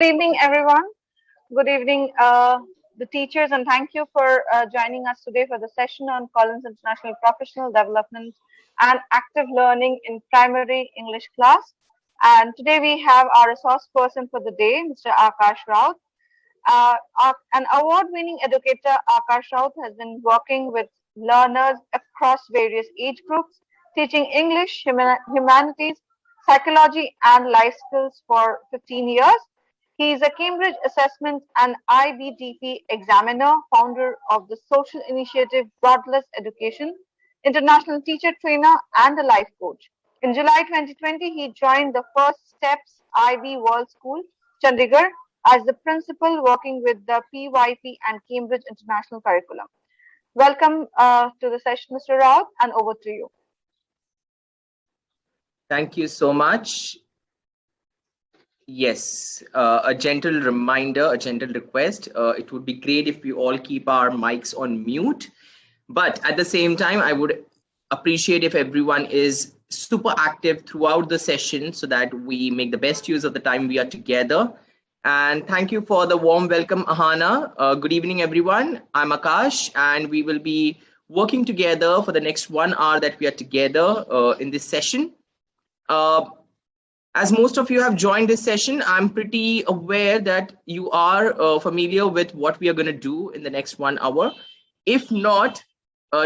Good evening, everyone. Good evening, the teachers, and thank you for joining us today for the session on Collins International Professional Development and Active Learning in Primary English Class. And today we have our resource person for the day, Mr. Akash Raut. An award-winning educator, Akash Raut has been working with learners across various age groups, teaching English, humanities, psychology, and life skills for 15 years. He is a Cambridge Assessment and IBDP examiner, founder of the social initiative Broadless Education, international teacher trainer, and a life coach. In July 2020, he joined the First Steps IB World School, Chandigarh, as the principal working with the PYP and Cambridge International Curriculum. Welcome to the session, Mr. Raut, and over to you. Thank you so much. Yes, a gentle reminder, a gentle request. It would be great if we all keep our mics on mute. But at the same time, I would appreciate if everyone is super active throughout the session so that we make the best use of the time we are together. And thank you for the warm welcome, Ahana. Good evening, everyone. I'm Akash, and we will be working together for the next 1 hour that we are together in this session. As most of you have joined this session, I'm pretty aware that you are familiar with what we are going to do in the next 1 hour. If not,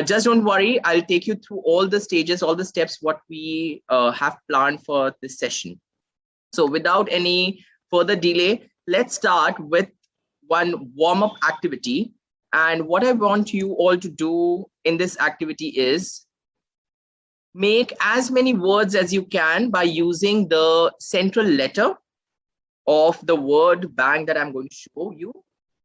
just don't worry. I'll take you through all the stages, all the steps, what we have planned for this session. So without any further delay, let's start with one warm-up activity. And what I want you all to do in this activity is make as many words as you can by using the central letter of the word bank that I'm going to show you.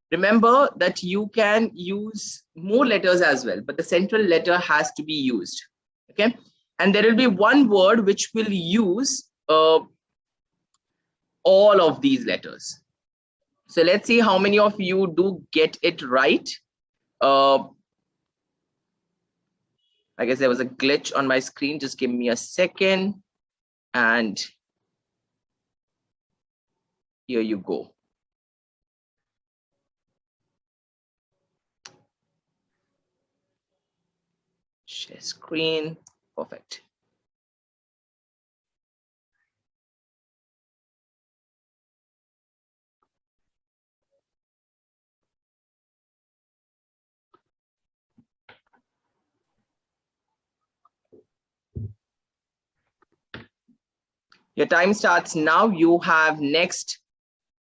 Remember that you can use more letters as well, but the central letter has to be used. Okay, and there will be one word which will use all of these letters. So let's see how many of you do get it right. I guess there was a glitch on my screen. Just give me a second. And here you go. Share screen. Perfect. Your time starts now. You have next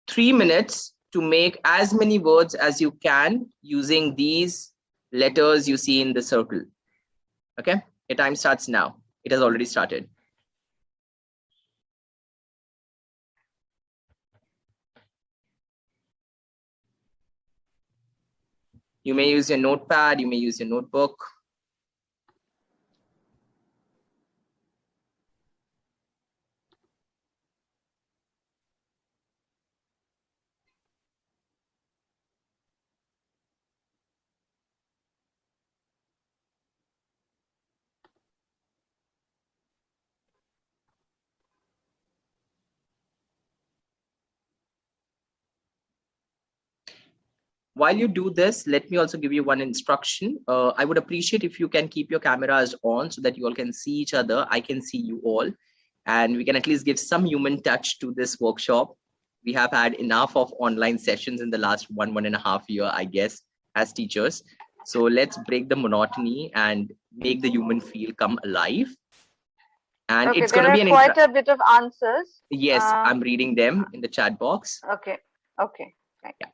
3 minutes to make as many words as you can using these letters you see in the circle. Okay, your time starts now. It has already started. You may use your notepad, you may use your notebook. While you do this, let me also give you one instruction. I would appreciate if you can keep your cameras on so that you all can see each other. I can see you all, and we can at least give some human touch to this workshop. We have had enough of online sessions in the last 1.5 years, I guess, as teachers. So let's break the monotony and make the human feel come alive. And Okay, it's going to be quite a bit of answers. Yes, I'm reading them in the chat box. Okay. Yeah.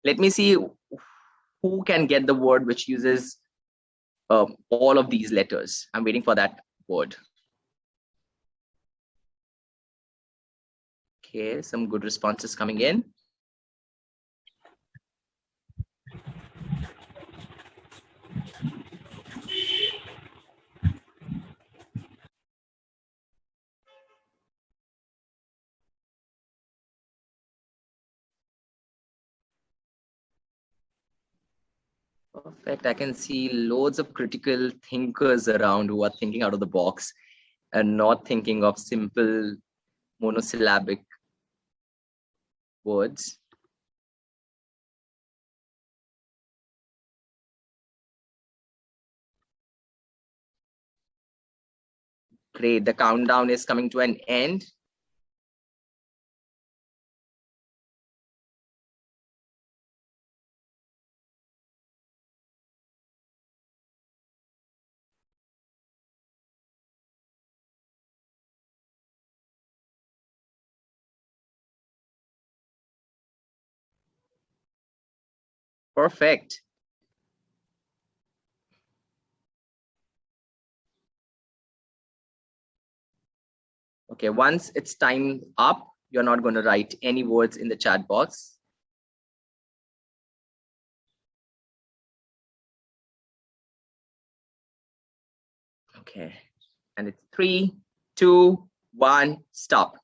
Let me see who can get the word which uses all of these letters. I'm waiting for that word. Okay, some good responses coming in. Perfect. I can see loads of critical thinkers around who are thinking out of the box and not thinking of simple monosyllabic words. Great, the countdown is coming to an end. Perfect. Okay, once it's time up, you're not going to write any words in the chat box. Okay, and it's 3, 2, 1, stop.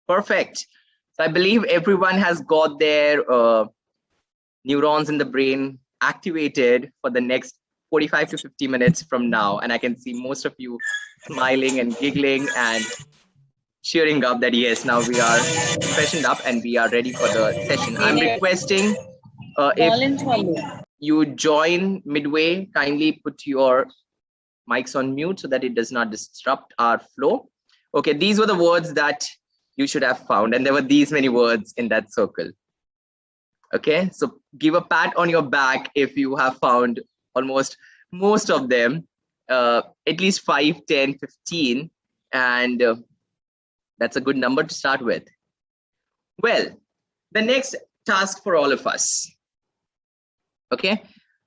Perfect. So I believe everyone has got their neurons in the brain activated for the next 45 to 50 minutes from now. And I can see most of you smiling and giggling and cheering up that yes, now we are freshened up and we are ready for the session. I'm requesting if you join midway, kindly put your mics on mute so that it does not disrupt our flow. Okay, these were the words that you should have found, and there were these many words in that circle. Okay, so give a pat on your back if you have found almost most of them, at least 5, 10, 15, and that's a good number to start with. Well, the next task for all of us. Okay,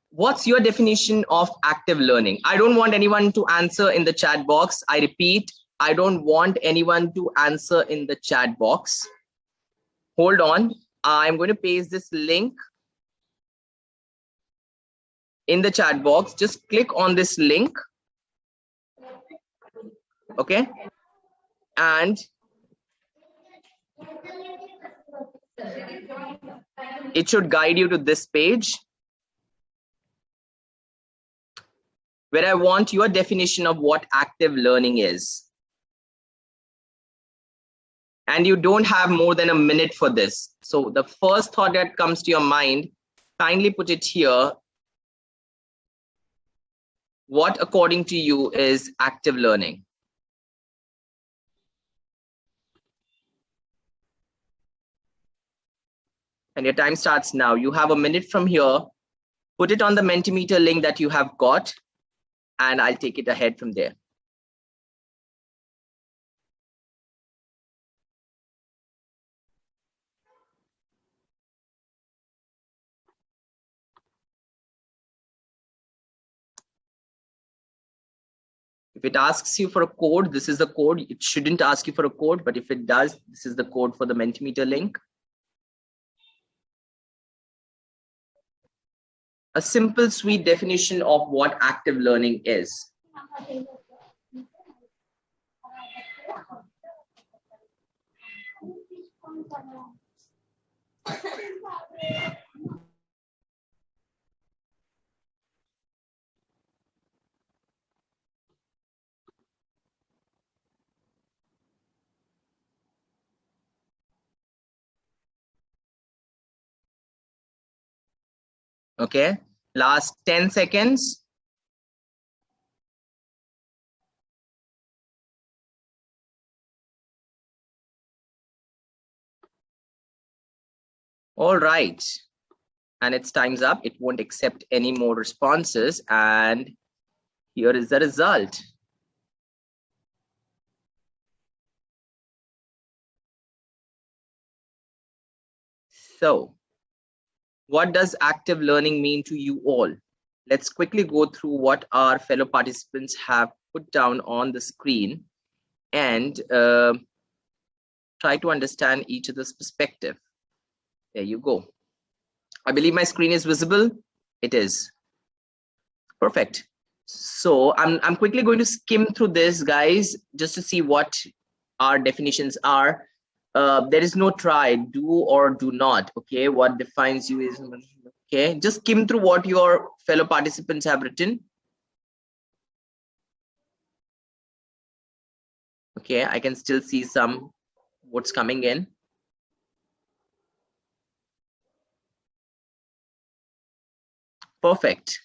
what's your definition of active learning? I don't want anyone to answer in the chat box. I repeat, I don't want anyone to answer in the chat box. Hold on, I'm going to paste this link in the chat box. Just click on this link. Okay, and it should guide you to this page where I want your definition of what active learning is. And you don't have more than a minute for this. So the first thought that comes to your mind, kindly put it here. What, according to you, is active learning? And your time starts now. You have a minute from here. Put it on the Mentimeter link that you have got, and I'll take it ahead from there. If it asks you for a code, this is the code. It shouldn't ask you for a code, but if it does, this is the code for the Mentimeter link. A simple, sweet definition of what active learning is. Okay, last 10 seconds. All right, and its time's up. It won't accept any more responses, and here is the result. So, what does active learning mean to you all? Let's quickly go through what our fellow participants have put down on the screen and try to understand each other's perspective. There you go. I believe my screen is visible. It is. Perfect. So I'm quickly going to skim through this, guys, just to see what our definitions are. There is no try, do or do not. Okay, what defines you is okay. Just skim through what your fellow participants have written. Okay, I can still see some votes coming in. Perfect.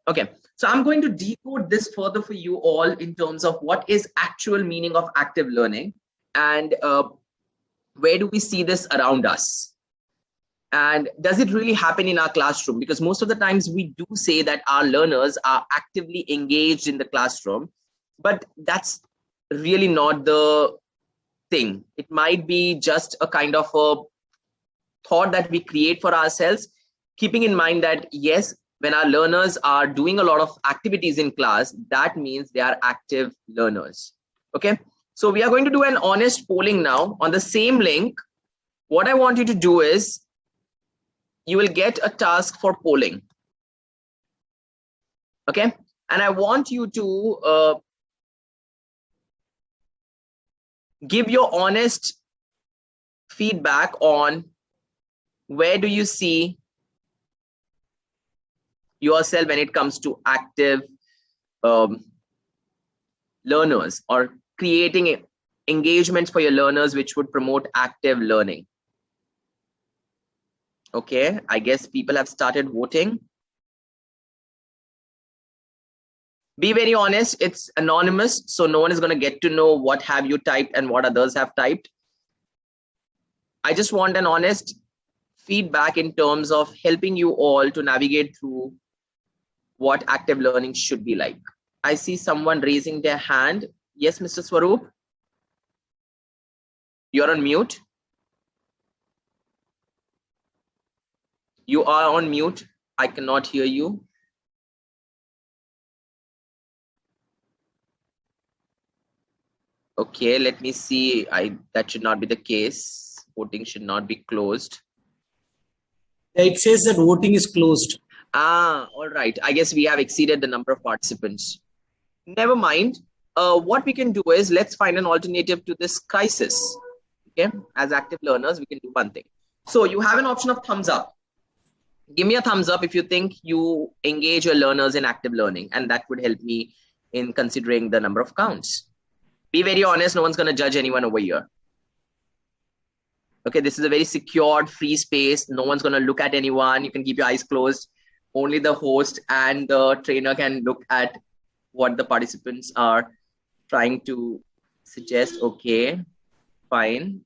Okay, so I'm going to decode this further for you all in terms of what is actual meaning of active learning and where do we see this around us? And does it really happen in our classroom? Because most of the times we do say that our learners are actively engaged in the classroom, but that's really not the thing. It might be just a kind of a thought that we create for ourselves, keeping in mind that yes, when our learners are doing a lot of activities in class, that means they are active learners. Okay, so we are going to do an honest polling now on the same link. What I want you to do is you will get a task for polling. Okay, and I want you to give your honest feedback on where do you see yourself when it comes to active learners, or creating engagements for your learners which would promote active learning. Okay, I guess people have started voting. Be very honest, it's anonymous, so no one is going to get to know what have you typed and what others have typed. I just want an honest feedback in terms of helping you all to navigate through what active learning should be like. I see someone raising their hand. Yes, Mr. Swaroop, you're on mute. You are on mute. I cannot hear you. Okay, let me see. That should not be the case. Voting should not be closed. It says that voting is closed. Ah, all right. I guess we have exceeded the number of participants. Never mind. What we can do is let's find an alternative to this crisis. Okay, as active learners, we can do one thing. So you have an option of thumbs up. Give me a thumbs up if you think you engage your learners in active learning, and that would help me in considering the number of counts. Be very honest, no one's going to judge anyone over here. Okay, this is a very secured, free space. No one's going to look at anyone. You can keep your eyes closed. Only the host and the trainer can look at what the participants are trying to suggest. Okay, fine.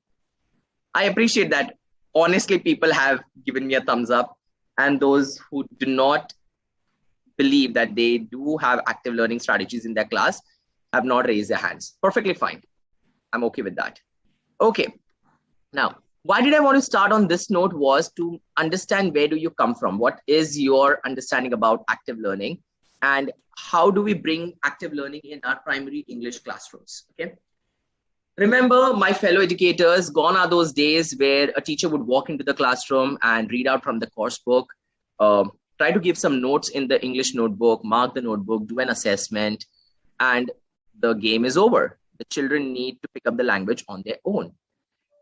I appreciate that. Honestly, people have given me a thumbs up, and those who do not believe that they do have active learning strategies in their class have not raised their hands. Perfectly fine. I'm okay with that. Okay. Now, why did I want to start on this note was to understand where do you come from? What is your understanding about active learning? And how do we bring active learning in our primary English classrooms? Okay. Remember, my fellow educators, gone are those days where a teacher would walk into the classroom and read out from the course book, try to give some notes in the English notebook, mark the notebook, do an assessment, and the game is over. The children need to pick up the language on their own.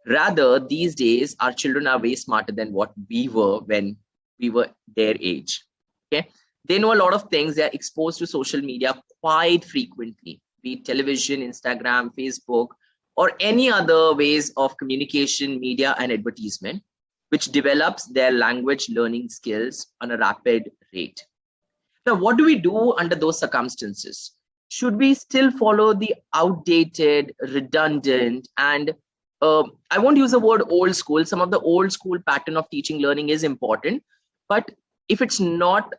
Rather, these days, our children are way smarter than what we were when we were their age. Okay, they know a lot of things. They are exposed to social media quite frequently, be it television, Instagram, Facebook, or any other ways of communication, media, and advertisement, which develops their language learning skills on a rapid rate. Now, what do we do under those circumstances? Should we still follow the outdated, redundant, and I won't use the word old school. Some of the old school pattern of teaching learning is important, but if it's not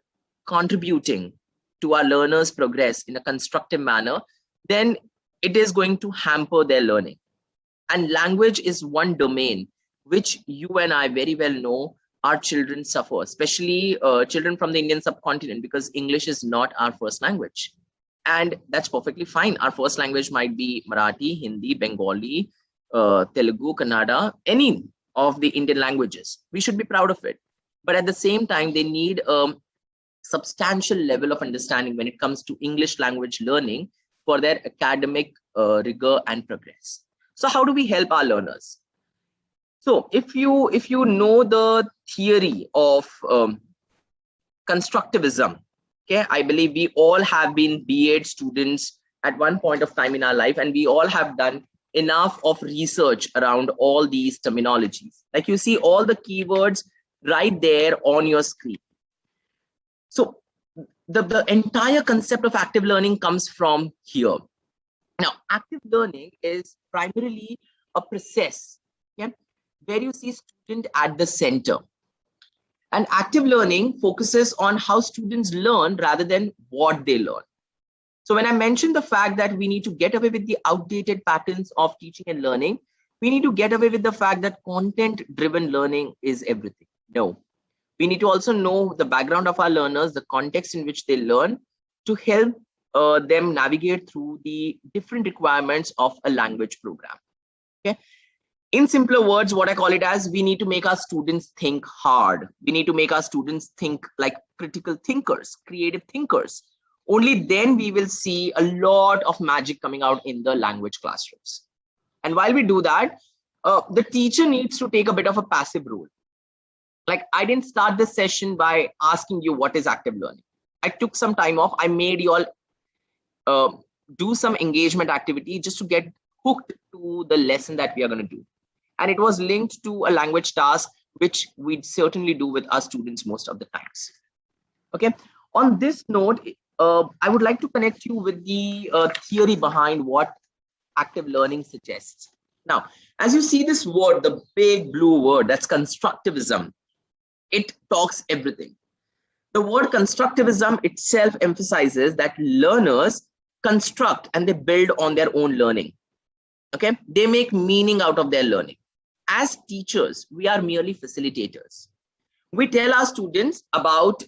contributing to our learners' progress in a constructive manner, then it is going to hamper their learning. And language is one domain which you and I very well know our children suffer, especially children from the Indian subcontinent, because English is not our first language. And that's perfectly fine. Our first language might be Marathi, Hindi, Bengali, Telugu, Kannada, any of the Indian languages. We should be proud of it. But at the same time, they need a substantial level of understanding when it comes to English language learning for their academic rigor and progress. So how do we help our learners? So if you know the theory of constructivism, okay, I believe we all have been B.Ed students at one point of time in our life, and we all have done enough of research around all these terminologies. Like you see all the keywords right there on your screen. So the entire concept of active learning comes from here. Now, active learning is primarily a process, okay, where you see student at the center. And active learning focuses on how students learn rather than what they learn. So when I mentioned the fact that we need to get away with the outdated patterns of teaching and learning, we need to get away with the fact that content-driven learning is everything. No, we need to also know the background of our learners, the context in which they learn, to help them navigate through the different requirements of a language program. Okay. In simpler words, what I call it as, we need to make our students think hard. We need to make our students think like critical thinkers, creative thinkers. Only then we will see a lot of magic coming out in the language classrooms. And while we do that, the teacher needs to take a bit of a passive role. Like, I didn't start this session by asking you what is active learning. I took some time off. I made you all do some engagement activity just to get hooked to the lesson that we are going to do. And it was linked to a language task, which we certainly do with our students most of the times. Okay. On this note, I would like to connect you with the theory behind what active learning suggests. Now, as you see this word, the big blue word, that's constructivism. It talks everything. The word constructivism itself emphasizes that learners construct and they build on their own learning. Okay, they make meaning out of their learning. As teachers, we are merely facilitators. We tell our students about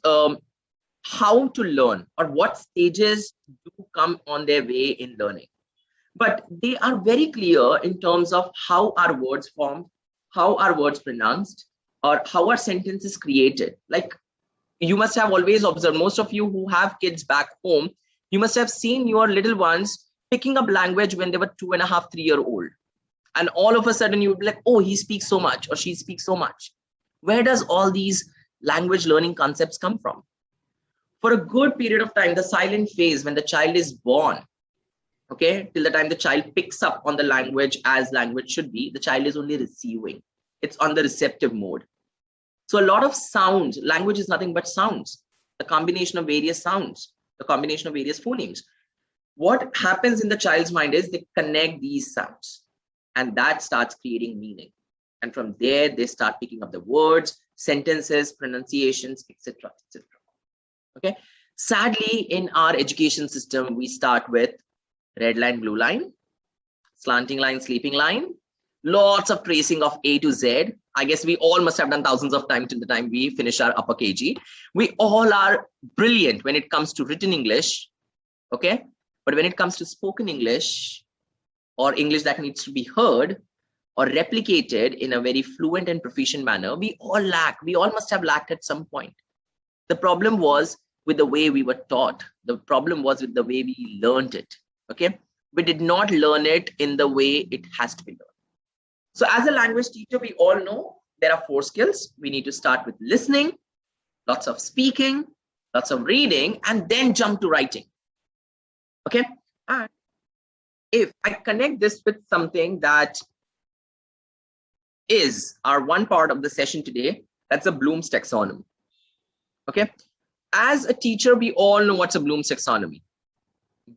how to learn or what stages do come on their way in learning. But they are very clear in terms of how our words formed, how our words pronounced, or how our sentence is created. Like, you must have always observed, most of you who have kids back home, you must have seen your little ones picking up language when they were 2.5, 3-year-old. And all of a sudden you would be like, oh, he speaks so much or she speaks so much. Where does all these language learning concepts come from? For a good period of time, the silent phase when the child is born, okay, till the time the child picks up on the language as language should be, the child is only receiving. It's on the receptive mode. So a lot of sounds, language is nothing but sounds, the combination of various sounds, the combination of various phonemes. What happens in the child's mind is they connect these sounds and that starts creating meaning. And from there, they start picking up the words, sentences, pronunciations, etc., etc. Okay. Sadly, in our education system, we start with red line, blue line, slanting line, sleeping line, lots of tracing of A to Z. I guess we all must have done thousands of times till the time we finish our upper KG. We all are brilliant when it comes to written English, okay? But when it comes to spoken English or English that needs to be heard or replicated in a very fluent and proficient manner, we all lack. We all must have lacked at some point. The problem was with the way we were taught. The problem was with the way we learned it, okay? We did not learn it in the way it has to be learned. So as a language teacher, we all know there are 4 skills. We need to start with listening, lots of speaking, lots of reading, and then jump to writing. Okay. And if I connect this with something that is our one part of the session today, that's a Bloom's taxonomy. Okay. As a teacher, we all know what's a Bloom's taxonomy,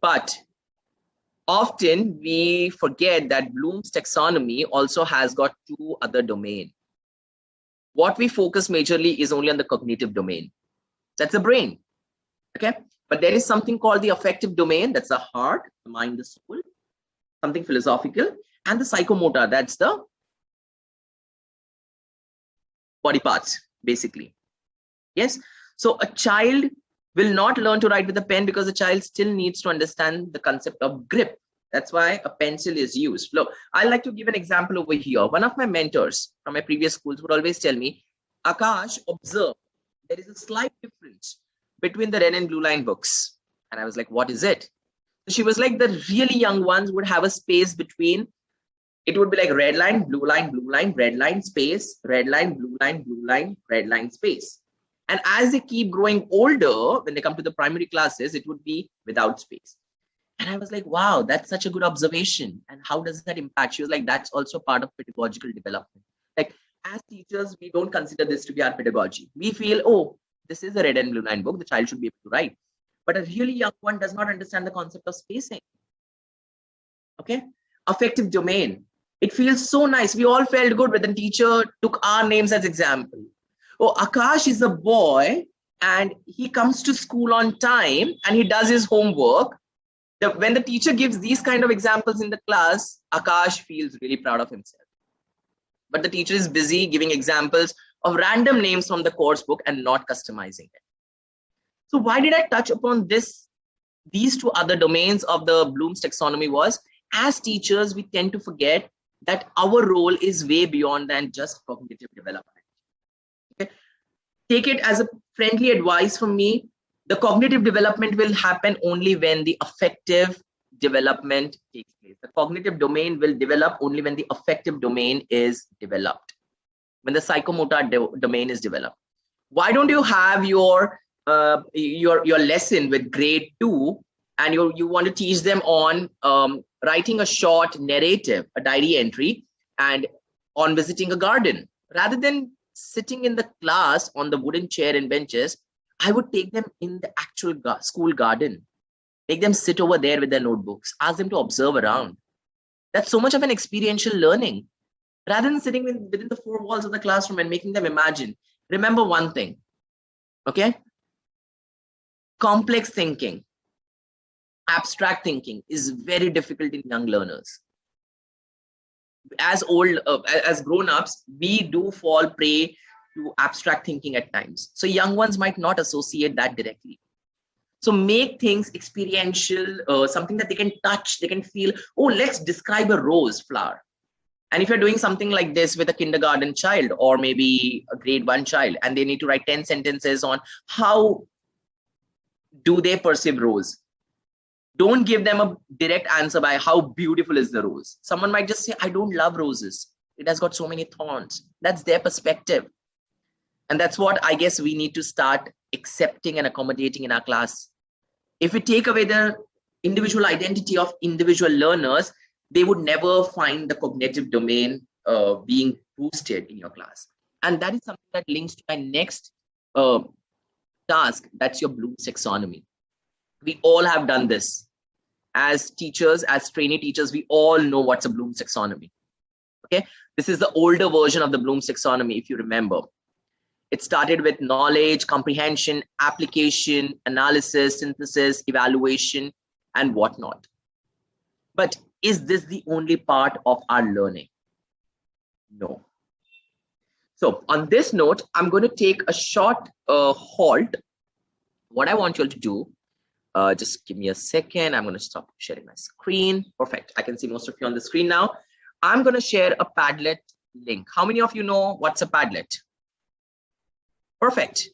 but often we forget that Bloom's taxonomy also has got 2 other domains. What we focus majorly is only on the cognitive domain. That's the brain. Okay. But there is something called the affective domain. That's the heart, the mind, the soul, something philosophical, and the psychomotor. That's the body parts, basically. Yes. So a child will not learn to write with a pen because the child still needs to understand the concept of grip. That's why a pencil is used. Look, I like to give an example over here. One of my mentors from my previous schools would always tell me, Akash, observe, there is a slight difference between the red and blue line books. And I was like, what is it? She was like, the really young ones would have a space between, it would be like red line, blue line, red line, space, red line, blue line, red line, space. And as they keep growing older, when they come to the primary classes, it would be without space. And I was like, wow, that's such a good observation. And how does that impact? She was like, that's also part of pedagogical development. Like, as teachers, we don't consider this to be our pedagogy. We feel, oh, this is a red and blue line book. The child should be able to write. But a really young one does not understand the concept of spacing. Okay. Affective domain. It feels so nice. We all felt good when the teacher took our names as example. Oh, Akash is a boy and he comes to school on time and he does his homework. When the teacher gives these kind of examples in the class, Akash feels really proud of himself. But the teacher is busy giving examples of random names from the course book and not customizing it. So why did I touch upon these two other domains of the Bloom's taxonomy was, as teachers, we tend to forget that our role is way beyond than just cognitive development. Okay? Take it as a friendly advice from me. The cognitive development will happen only when the affective development takes place. The cognitive domain will develop only when the affective domain is developed, when the psychomotor domain is developed. Why don't you have your lesson with grade 2 and you want to teach them on writing a short narrative, a diary entry, and on visiting a garden? Rather than sitting in the class on the wooden chair and benches, I would take them in the actual school garden, make them sit over there with their notebooks, ask them to observe around. That's so much of an experiential learning, rather than sitting within the four walls of the classroom and making them imagine. Remember one thing, okay? Complex thinking, abstract thinking is very difficult in young learners. As grown-ups, we do fall prey to abstract thinking at times. So young ones might not associate that directly. So make things experiential, something that they can touch, they can feel. Oh, let's describe a rose flower. And if you're doing something like this with a kindergarten child or maybe a grade 1 child, and they need to write 10 sentences on how do they perceive rose, don't give them a direct answer by how beautiful is the rose. Someone might just say, I don't love roses. It has got so many thorns. That's their perspective. And that's what I guess we need to start accepting and accommodating in our class. If we take away the individual identity of individual learners, they would never find the cognitive domain being boosted in your class. And that is something that links to my next task. That's your Bloom's taxonomy. We all have done this. As teachers, as trainee teachers, we all know what's a Bloom's taxonomy. Okay, this is the older version of the Bloom's taxonomy, if you remember. It started with knowledge, comprehension, application, analysis, synthesis, evaluation, and whatnot. But is this the only part of our learning? No. So on this note, I'm going to take a short halt. What I want you all to do, just give me a second. I'm going to stop sharing my screen. Perfect. I can see most of you on the screen now. I'm going to share a Padlet link. How many of you know what's a Padlet? Perfect.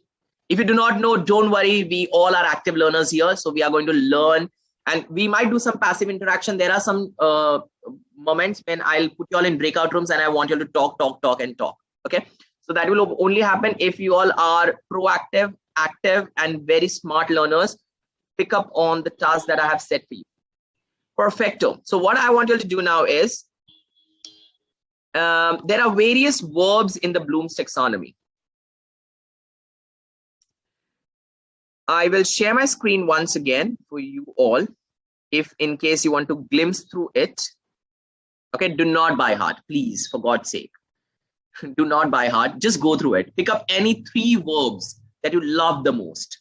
If you do not know, don't worry. We all are active learners here. So we are going to learn and we might do some passive interaction. There are some moments when I'll put you all in breakout rooms and I want you all to talk and talk. Okay. So that will only happen if you all are proactive, active, and very smart learners. Pick up on the task that I have set for you. Perfecto. So what I want you all to do now is, there are various verbs in the Bloom's taxonomy. I will share my screen once again for you all, if in case you want to glimpse through it. Okay, do not by heart, please, for God's sake. Do not by heart, just go through it. Pick up any 3 verbs that you love the most.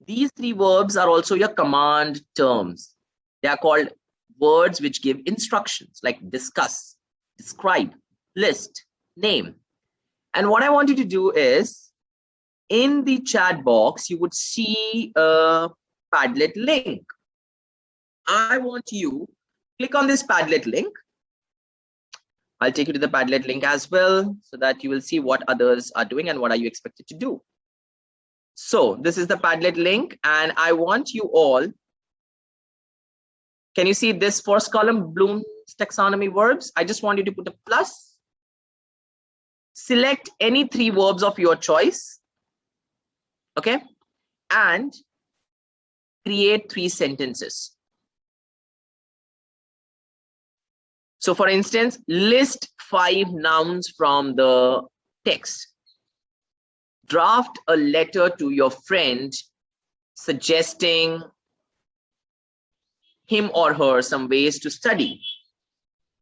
These 3 verbs are also your command terms. They are called words which give instructions, like discuss, describe, list, name. And what I want you to do is, in the chat box, you would see a Padlet link. I want you to click on this Padlet link. I'll take you to the Padlet link as well, so that you will see what others are doing and what are you expected to do. So this is the Padlet link, and I want you all, can you see this first column, Bloom's taxonomy verbs? I just want you to put a plus. Select any 3 verbs of your choice. Okay, and create 3 sentences. So for instance, list 5 nouns from the text. Draft a letter to your friend suggesting him or her some ways to study.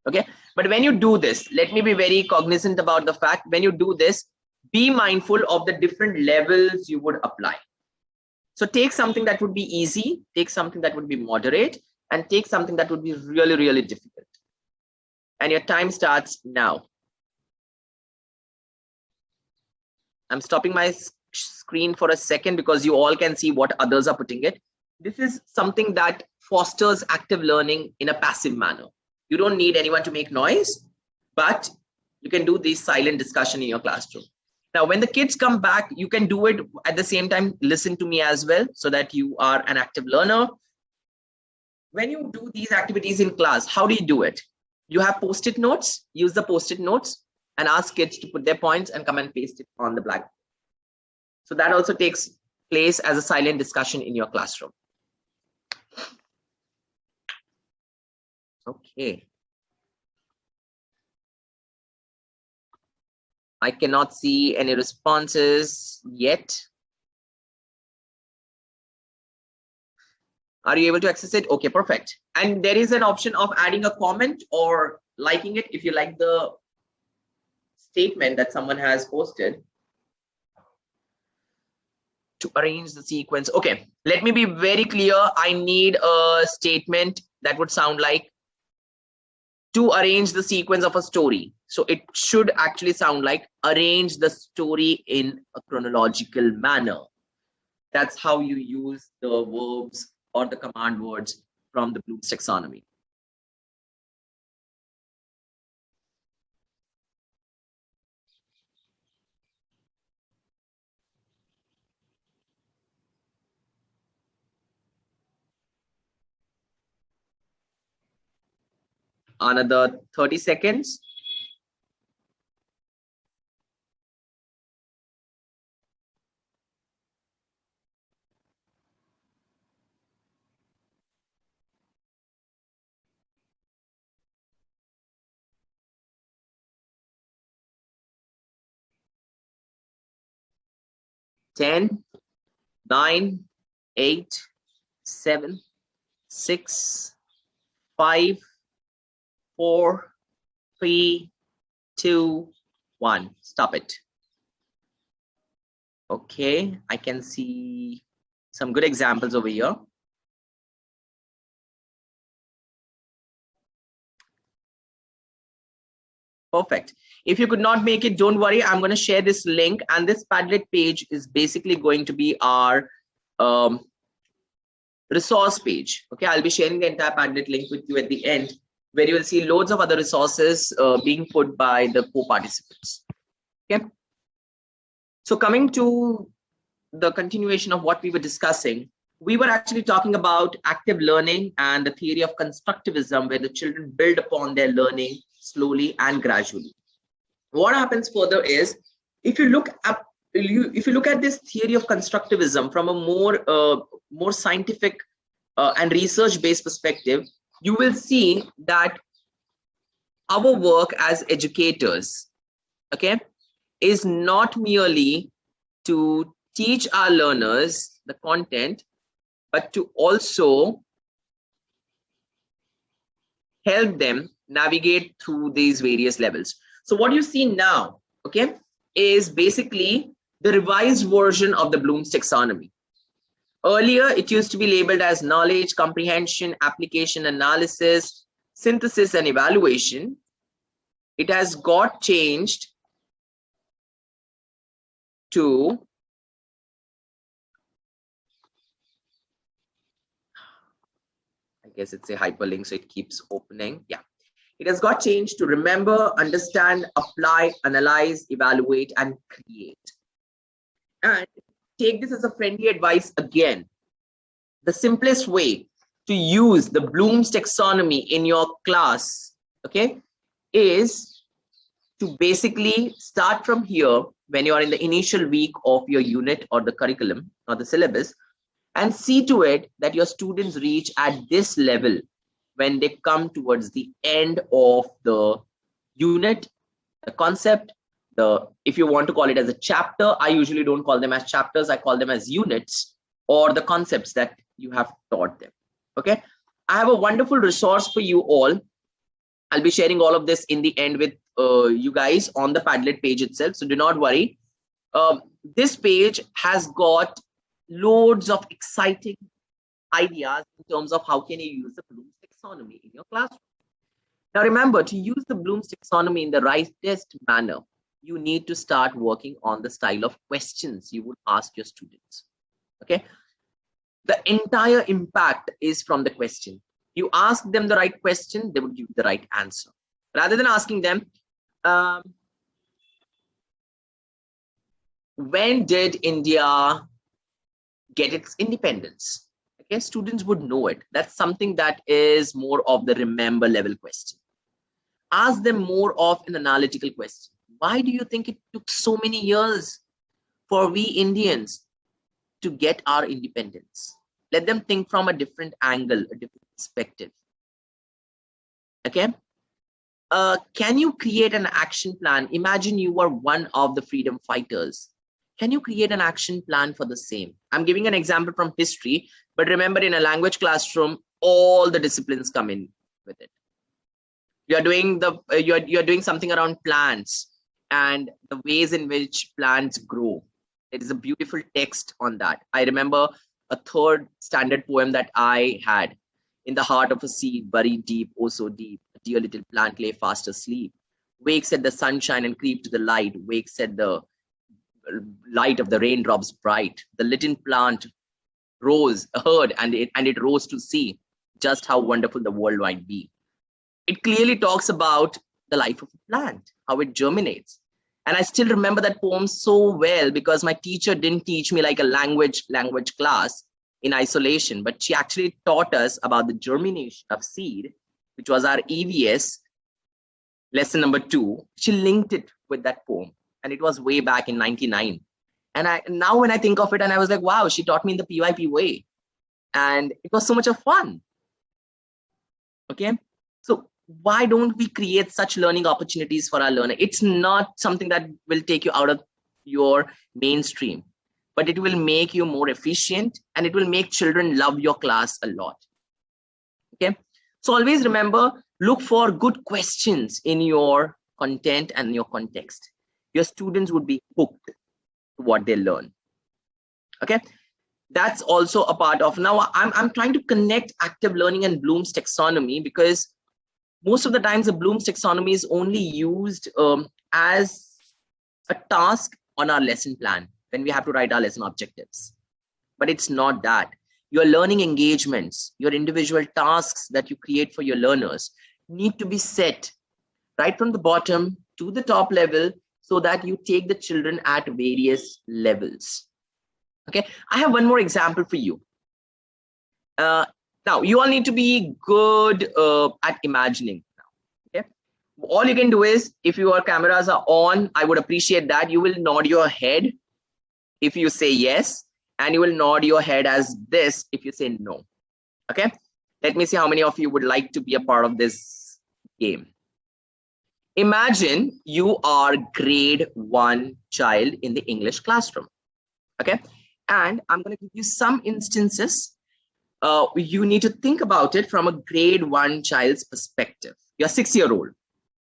Okay, but when you do this, let me be very cognizant about the fact, when you do this, be mindful of the different levels you would apply. So take something that would be easy, take something that would be moderate, and take something that would be really, really difficult. And your time starts now. I'm stopping my screen for a second because you all can see what others are putting it. This is something that fosters active learning in a passive manner. You don't need anyone to make noise, but you can do this silent discussion in your classroom. Now, when the kids come back, you can do it at the same time, listen to me as well, so that you are an active learner. When you do these activities in class, how do you do it? You have post-it notes, use the post-it notes and ask kids to put their points and come and paste it on the blackboard. So that also takes place as a silent discussion in your classroom. Okay. I cannot see any responses yet. Are you able to access it? Okay, perfect. And there is an option of adding a comment or liking it if you like the statement that someone has posted. To arrange the sequence. Okay, let me be very clear. I need a statement that would sound like to arrange the sequence of a story. So it should actually sound like arrange the story in a chronological manner. That's how you use the verbs or the command words from the Bloom's taxonomy. Another 30 seconds. Ten, 9, 8, 7, 6, 5, 4, 3, 2, 1. Stop it. Okay, I can see some good examples over here. Perfect. If you could not make it, don't worry. I'm going to share this link, and this Padlet page is basically going to be our resource page. Okay, I'll be sharing the entire Padlet link with you at the end, where you will see loads of other resources being put by the co-participants. Okay. So coming to the continuation of what we were discussing, we were actually talking about active learning and the theory of constructivism, where the children build upon their learning slowly and gradually. What happens further is, if you look at this theory of constructivism from a more scientific and research-based perspective, you will see that our work as educators, okay, is not merely to teach our learners the content, but to also help them navigate through these various levels. So what you see now, okay, is basically the revised version of the Bloom's taxonomy. Earlier, it used to be labeled as knowledge, comprehension, application, analysis, synthesis, and evaluation. It has got changed to I guess it's a hyperlink, so it keeps opening. Yeah. It has got changed to remember, understand, apply, analyze, evaluate, and create. And take this as a friendly advice again. The simplest way to use the Bloom's taxonomy in your class, okay, is to basically start from here when you are in the initial week of your unit or the curriculum or the syllabus, and see to it that your students reach at this level when they come towards the end of the unit, the concept, if you want to call it as a chapter, I usually don't call them as chapters, I call them as units, or the concepts that you have taught them. Okay, I have a wonderful resource for you all. I'll be sharing all of this in the end with you guys on the Padlet page itself, so do not worry. This page has got loads of exciting ideas in terms of how can you use the Bloom's taxonomy in your classroom. Now remember, to use the Bloom's taxonomy in the rightest manner, you need to start working on the style of questions you would ask your students. Okay, the entire impact is from the question. You ask them the right question, they would give the right answer. Rather than asking them, when did India get its independence? Okay, students would know it. That's something that is more of the remember level question. Ask them more of an analytical question. Why do you think it took so many years for we Indians to get our independence? Let them think from a different angle, a different perspective. Okay. Can you create an action plan? Imagine you are one of the freedom fighters. Can you create an action plan for the same? I'm giving an example from history, but remember, in a language classroom, all the disciplines come in with it. You're doing you're doing something around plants and the ways in which plants grow. It is a beautiful text on that. I remember a third standard poem that I had. In the heart of a seed, buried deep, oh so deep, a dear little plant lay fast asleep. Wakes at the sunshine and creep to the light. Wakes at the light of the raindrops bright. The little plant heard, and it rose to see just how wonderful the world might be. It clearly talks about the life of a plant, how it germinates. And I still remember that poem so well because my teacher didn't teach me like a language class in isolation, but she actually taught us about the germination of seed, which was our EVS lesson number 2. She linked it with that poem, and it was way back in 99. And now when I think of it, and I was like, wow, she taught me in the PYP way, and it was so much of fun. Okay, so why don't we create such learning opportunities for our learner? It's not something that will take you out of your mainstream, but it will make you more efficient, and it will make children love your class a lot. Okay, so always remember, look for good questions in your content and your context. Your students would be hooked to what they learn. Okay, that's also a part of, now I'm trying to connect active learning and Bloom's taxonomy, because most of the times the Bloom's taxonomy is only used as a task on our lesson plan when we have to write our lesson objectives. But it's not that. Your learning engagements, your individual tasks that you create for your learners need to be set right from the bottom to the top level, so that you take the children at various levels. Okay, I have one more example for you. Now, you all need to be good at imagining. Okay, all you can do is, if your cameras are on, I would appreciate that. You will nod your head if you say yes, and you will nod your head as this if you say no. Okay, let me see how many of you would like to be a part of this game. Imagine you are grade 1 child in the English classroom. Okay, and I'm going to give you some instances. You need to think about it from a grade 1 child's perspective. You're 6-year-old.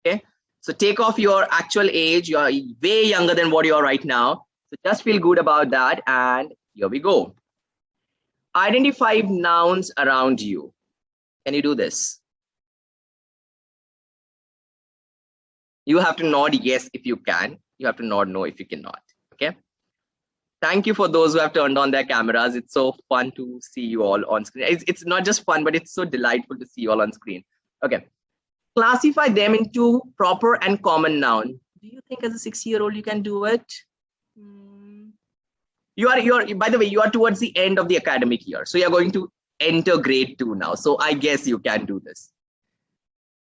Okay, so take off your actual age. You're way younger than what you are right now. So just feel good about that. And here we go. Identify nouns around you. Can you do this? You have to nod yes if you can. You have to nod no if you cannot. Okay. Thank you for those who have turned on their cameras. It's so fun to see you all on screen. It's not just fun, but it's so delightful to see you all on screen. Okay. Classify them into proper and common noun. Do you think as a 6-year-old you can do it? By the way, you are towards the end of the academic year. So you're going to enter grade 2 now. So I guess you can do this.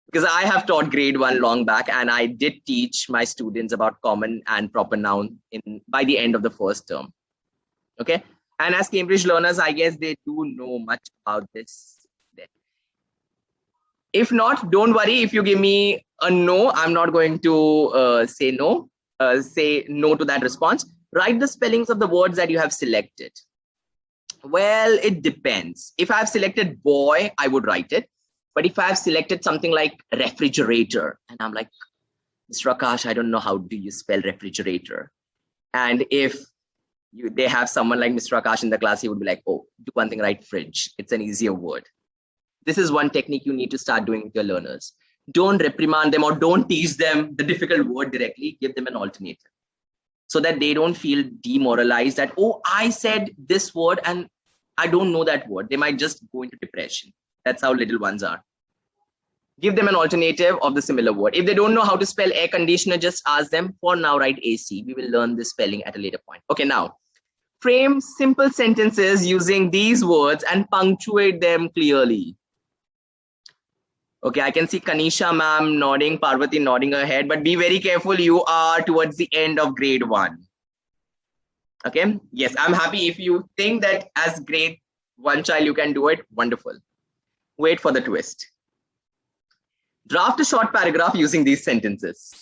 Because I have taught grade 1 long back, and I did teach my students about common and proper noun by the end of the first term. Okay. And as Cambridge learners, I guess they do know much about this. If not, don't worry. If you give me a no, I'm not going to say no. Say no to that response. Write the spellings of the words that you have selected. Well, it depends. If I've selected boy, I would write it. But if I've selected something like refrigerator, and I'm like, Mr. Akash, I don't know how do you spell refrigerator. And if they have someone like Mr. Akash in the class, he would be like, oh, do one thing, write fridge. It's an easier word. This is one technique you need to start doing with your learners. Don't reprimand them or don't teach them the difficult word directly. Give them an alternative so that they don't feel demoralized that, oh, I said this word and I don't know that word. They might just go into depression. That's how little ones are. Give them an alternative of the similar word. If they don't know how to spell air conditioner, just ask them. For now, write AC. We will learn this spelling at a later point. Okay, now, frame simple sentences using these words and punctuate them clearly. Okay, I can see Kanisha ma'am nodding, Parvati nodding her head, but be very careful. You are towards the end of grade 1. Okay, yes, I'm happy. If you think that as grade 1 child you can do it, wonderful. Wait for the twist. Draft a short paragraph using these sentences.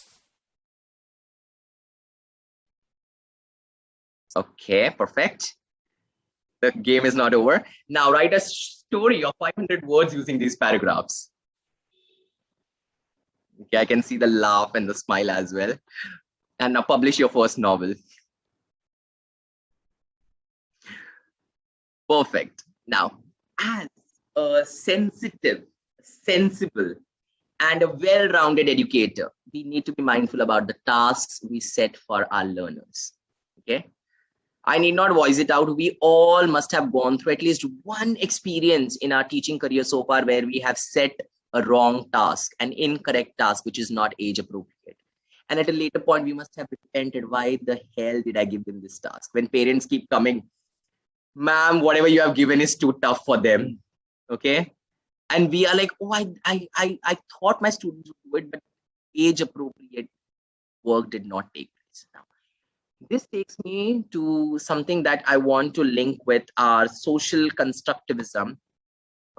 Okay, perfect. The game is not over. Now write a story of 500 words using these paragraphs. Okay, I can see the laugh and the smile as well. And now publish your first novel. Perfect. Now, as a sensitive, sensible, and a well-rounded educator, we need to be mindful about the tasks we set for our learners. Okay. I need not voice it out. We all must have gone through at least one experience in our teaching career so far where we have set a wrong task, an incorrect task, which is not age appropriate. And at a later point, we must have repented. Why the hell did I give them this task? When parents keep coming, ma'am, whatever you have given is too tough for them. Okay. And we are like, oh, I thought my students would do it, but age appropriate work did not take place. Now, this takes me to something that I want to link with our social constructivism.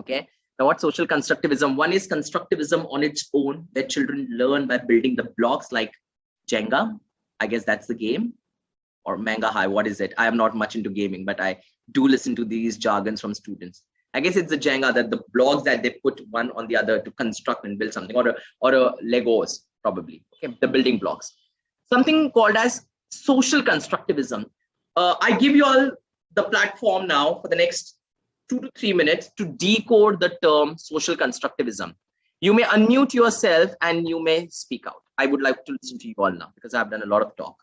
Okay. Now, what social constructivism? One is constructivism on its own, where children learn by building the blocks like Jenga. I guess that's the game. Or Manga High, what is it? I am not much into gaming, but I do listen to these jargons from students. I guess it's the Jenga, that the blocks that they put one on the other to construct and build something, or a Legos, probably. Okay, the building blocks. Something called as social constructivism. I give you all the platform now for the next 2 to 3 minutes to decode the term social constructivism. You may unmute yourself and you may speak out. I would like to listen to you all now because I've done a lot of talk.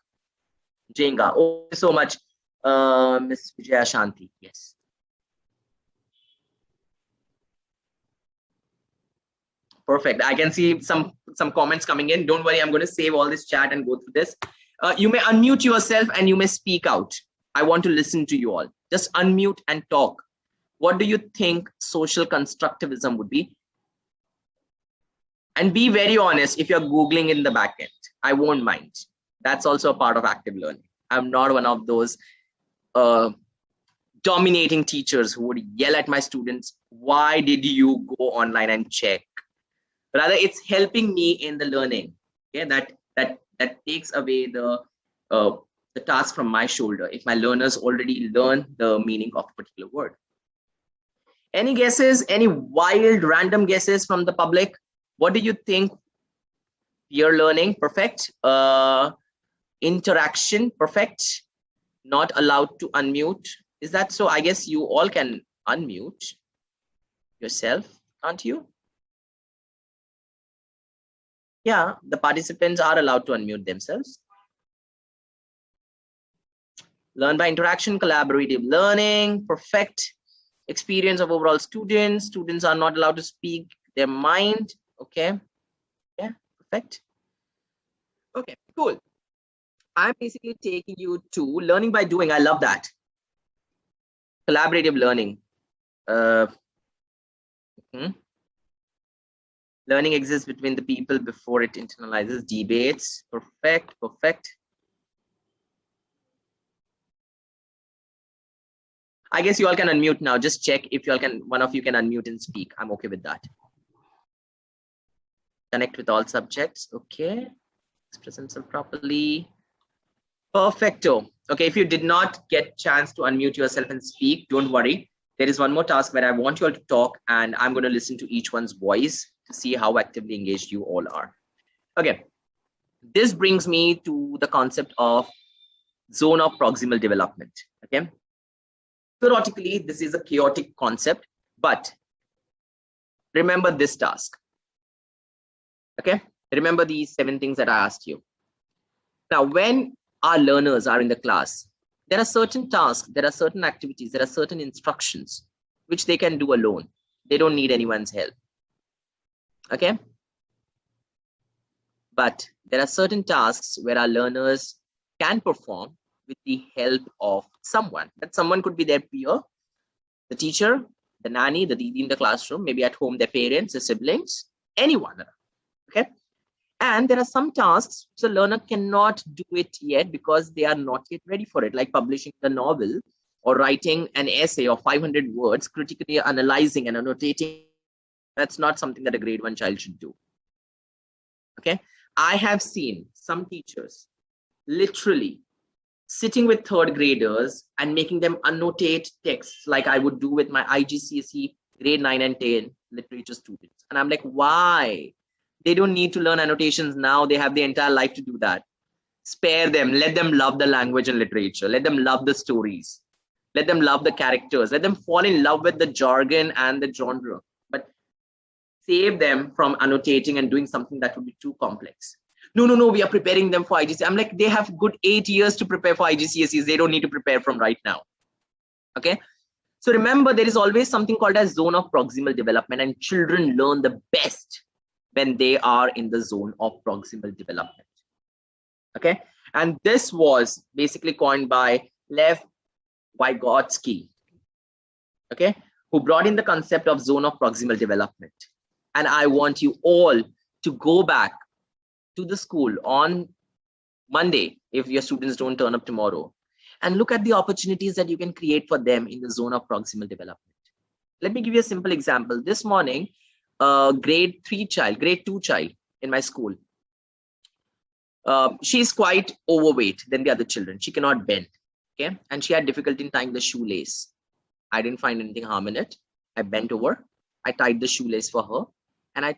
Jenga, oh, so much. Miss Vijaya Shanti, yes. Perfect. I can see some comments coming in. Don't worry, I'm going to save all this chat and go through this. You may unmute yourself and you may speak out. I want to listen to you all. Just unmute and talk. What do you think social constructivism would be? And be very honest if you're Googling in the back end. I won't mind. That's also a part of active learning. I'm not one of those dominating teachers who would yell at my students, why did you go online and check? Rather, it's helping me in the learning. Okay, that takes away the task from my shoulder if my learners already learn the meaning of a particular word. Any guesses? Any wild random guesses from the public? What do you think? Peer learning, perfect. Interaction, perfect. Not allowed to unmute. Is that so? I guess you all can unmute yourself, can't you? Yeah, the participants are allowed to unmute themselves. Learn by interaction, collaborative learning, perfect. Experience of overall students. Students are not allowed to speak their mind. Okay. Yeah, perfect. Okay, cool. I'm basically taking you to learning by doing. I love that. Collaborative learning. Learning exists between the people before it internalizes. Debates. Perfect, perfect. I guess you all can unmute now. Just check if you all can, one of you can unmute and speak. I'm okay with that. Connect with all subjects. Okay. Express himself properly. Perfecto. Okay, if you did not get chance to unmute yourself and speak, don't worry. There is one more task where I want you all to talk, and I'm going to listen to each one's voice to see how actively engaged you all are. Okay. This brings me to the concept of zone of proximal development. Okay. Theoretically, this is a chaotic concept, but remember this task. Okay. Remember these 7 things that I asked you. Now, when our learners are in the class, there are certain tasks, there are certain activities, there are certain instructions which they can do alone. They don't need anyone's help. Okay. But there are certain tasks where our learners can perform with the help of someone. That someone could be their peer, the teacher, the nanny, the didi in the classroom, maybe at home, their parents, their siblings, anyone. Okay. And there are some tasks the learner cannot do it yet because they are not yet ready for it, like publishing a novel or writing an essay of 500 words, critically analyzing and annotating. That's not something that a grade 1 child should do. Okay. I have seen some teachers literally sitting with 3rd graders and making them annotate texts like I would do with my IGCSE grade 9 and 10 literature students. And I'm like, why? They don't need to learn annotations now. They have the entire life to do that. Spare them. Let them love the language and literature. Let them love the stories. Let them love the characters. Let them fall in love with the jargon and the genre. But save them from annotating and doing something that would be too complex. No, we are preparing them for IGCSE. I'm like, they have good 8 years to prepare for IGCSEs. They don't need to prepare from right now. Okay. So remember, there is always something called as zone of proximal development, and children learn the best when they are in the zone of proximal development. Okay. And this was basically coined by Lev Vygotsky, okay, who brought in the concept of zone of proximal development. And I want you all to go back to the school on Monday, if your students don't turn up tomorrow, and look at the opportunities that you can create for them in the zone of proximal development. Let me give you a simple example. This morning, grade 2 child in my school, she's quite overweight than the other children. She cannot bend, okay, and she had difficulty in tying the shoelace. I didn't find anything harm in it. I bent over, I tied the shoelace for her, and I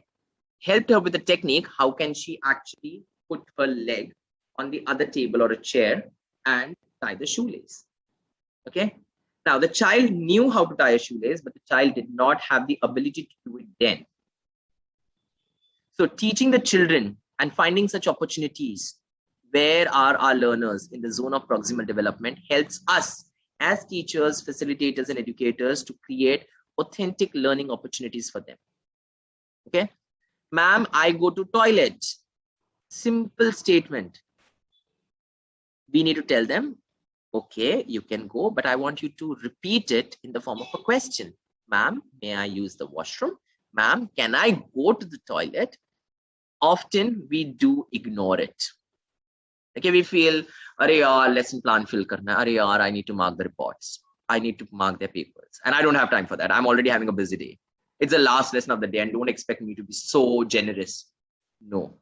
helped her with the technique. How can she actually put her leg on the other table or a chair and tie the shoelace? Okay. Now the child knew how to tie a shoelace, but the child did not have the ability to do it then. So teaching the children and finding such opportunities where are our learners in the zone of proximal development helps us as teachers, facilitators, and educators to create authentic learning opportunities for them. Okay. Ma'am, I go to toilet. Simple statement. We need to tell them, okay, you can go, but I want you to repeat it in the form of a question. Ma'am, may I use the washroom? Ma'am, can I go to the toilet? Often we do ignore it. Okay, we feel, Are yaar, lesson plan fill karna. Are yaar, I need to mark the reports. I need to mark their papers. And I don't have time for that. I'm already having a busy day. It's the last lesson of the day, and don't expect me to be so generous. No.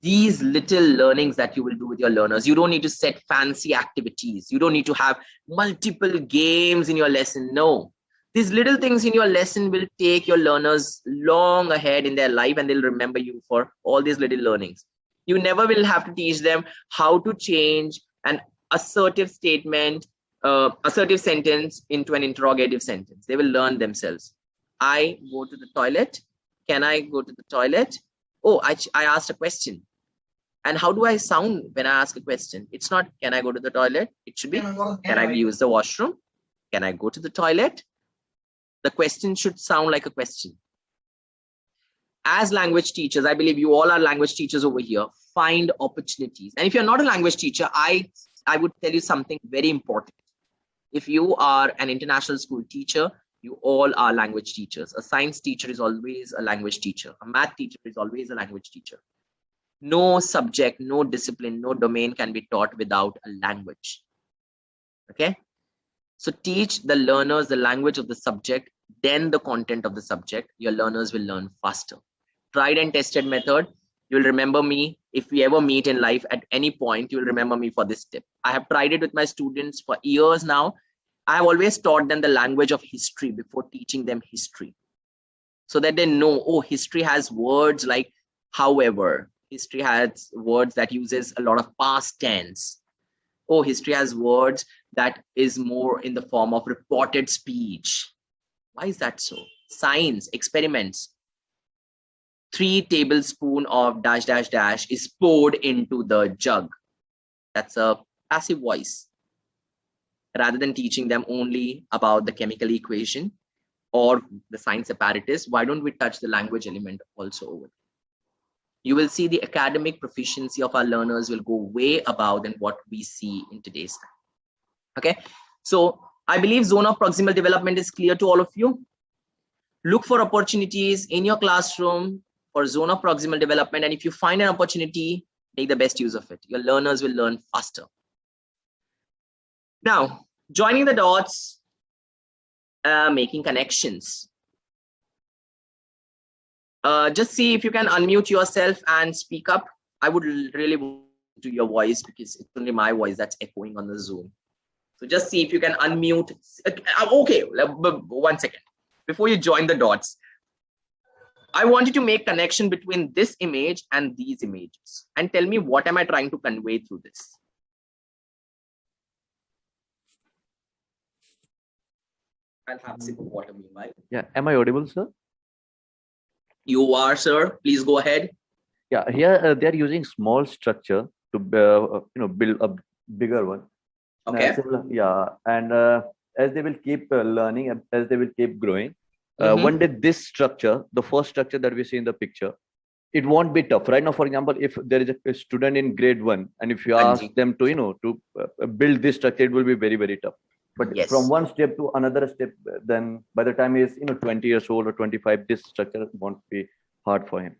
These little learnings that you will do with your learners, you don't need to set fancy activities. You don't need to have multiple games in your lesson. No. These little things in your lesson will take your learners long ahead in their life, and they'll remember you for all these little learnings. You never will have to teach them how to change an assertive statement, assertive sentence into an interrogative sentence. They will learn themselves. I go to the toilet. Can I go to the toilet? Oh, I asked a question. And how do I sound when I ask a question? It's not, can I go to the toilet? It should be, can I use the washroom? Can I go to the toilet? The question should sound like a question. As language teachers, I believe you all are language teachers over here, find opportunities. And if you're not a language teacher, I would tell you something very important. If you are an international school teacher, you all are language teachers. A science teacher is always a language teacher. A math teacher is always a language teacher. No subject, no discipline, no domain can be taught without a language. Okay? So teach the learners the language of the subject, then the content of the subject. Your learners will learn faster. tried and tested method. You will remember me. If we ever meet in life at any point, you will remember me for this tip. I have tried it with my students for years now. I have always taught them the language of history before teaching them history, so that they know, oh, history has words like however. History has words that uses a lot of past tense. Oh, history has words that is more in the form of reported speech. Why is that so? Science, experiments. 3 tablespoons of dash dash dash is poured into the jug. That's a passive voice. Rather than teaching them only about the chemical equation or the science apparatus, why don't we touch the language element also over? You will see the academic proficiency of our learners will go way above than what we see in today's time. Okay, so I believe zone of proximal development is clear to all of you. Look for opportunities in your classroom for zone of proximal development, and if you find an opportunity, make the best use of it. Your learners will learn faster. Now, joining the dots, making connections. Just see if you can unmute yourself and speak up. I would really want to hear your voice because it's only my voice that's echoing on the Zoom. So just see if you can unmute. Okay, 1 second. Before you join the dots, I want you to make connection between this image and these images and tell me what am I trying to convey through this. I'll have a sip of water meanwhile. Yeah, am I audible, sir? You are, sir. Please go ahead. Yeah, here they are using small structure to build a bigger one. Okay. Yeah, and as they will keep learning and as they will keep growing, Mhm. one day this structure, the first structure that we see in the picture, it won't be tough. Right now, for example, if there is a student in grade 1 and if you ask Anji. them to build this structure, it will be very, very tough. But Yes. from one step to another step, then by the time he is 20 years old or 25, this structure won't be hard for him.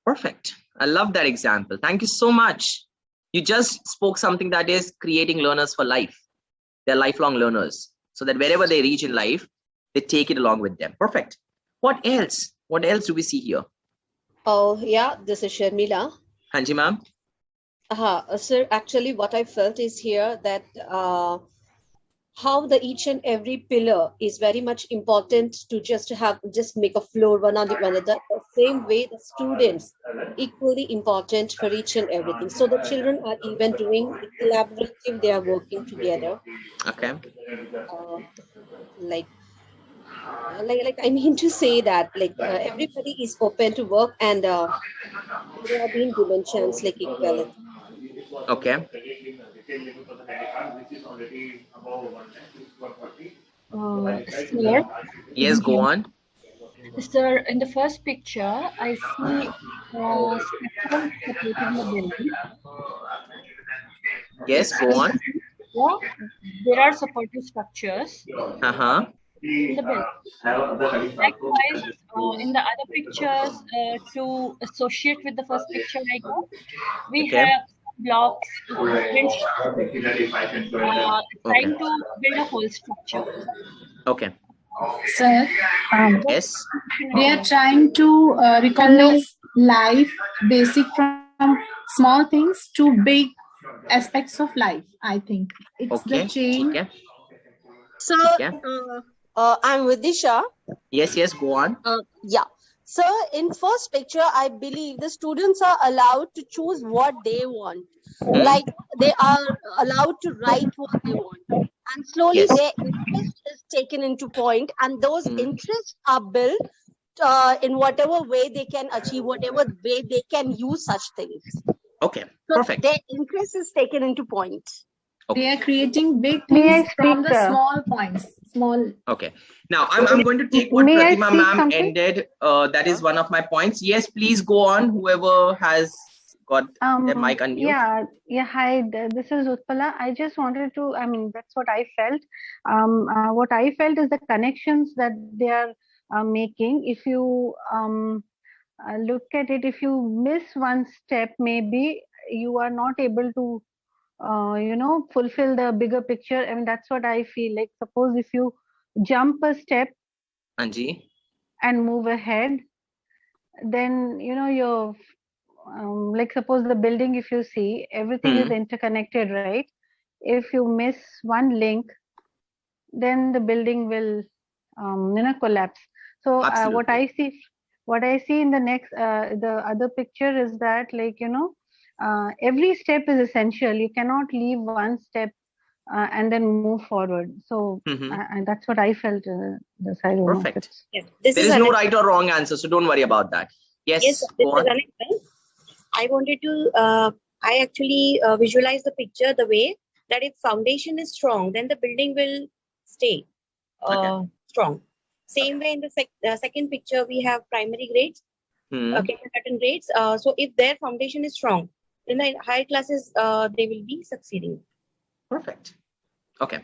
Perfect. I love that example. Thank you so much. You just spoke something that is creating learners for life. They're lifelong learners, so that wherever they reach in life, they take it along with them. Perfect. What else? What else do we see here? Oh, yeah, this is Sharmila. Hanji ma'am. Sir, actually what I felt is here that how the each and every pillar is very much important to just make a floor one on the another. The same way the students equally important for each and everything. So the children are even doing collaborative, they are working together. Okay. Like I mean to say that everybody is open to work and they are being given chance like equality. Okay. Sir, Yes, go on. sir, in the first picture, I see spectrum supporting the building. Yes, go on. Yeah, there are supportive structures Uh-huh. in the building. Likewise, in the other pictures, to associate with the first picture I got, we Okay. have blocks trying to build a whole structure. Okay. Sir, Yes. they are trying to recognize life basic from small things to big aspects of life. I think it's Okay. the chain. Okay. So, Yeah. I'm Vidisha. Yes, yes, go on. Yeah. So, in first picture, I believe the students are allowed to choose what they want. Like they are allowed to write what they want. And slowly Yes. their interest is taken into point, and those Mhm. interests are built in whatever way they can achieve, whatever way they can use such things. Okay. So Perfect. their interest is taken into point. They are creating big May I things from speak, the small points. Small. Okay. Now I'm going to take what May I Pratima speak ma'am something? ended. That is one of my points. Yes, please go on. Whoever has got their mic unmute. Yeah. Hi, this is Utpala. I just wanted to, I mean, that's what I felt. What I felt is the connections that they are making. If you look at it, if you miss one step, maybe you are not able to, fulfill the bigger picture. I mean, that's what I feel like. Suppose if you jump a step Anji. and move ahead, then your like suppose the building, if you see, everything is interconnected, right? If you miss one link, then the building will collapse. So what I see in the next the other picture is that, like, every step is essential. You cannot leave one step and then move forward. So and that's what I felt. Perfect. Yeah, there is no right or wrong answer, so don't worry about that. Yes, this go on. is Alexa. I wanted to, I actually visualize the picture the way that if foundation is strong, then the building will stay strong. Same way in the second picture, we have primary grades, kindergarten grades. So if their foundation is strong, then the higher classes, they will be succeeding. Perfect. Okay.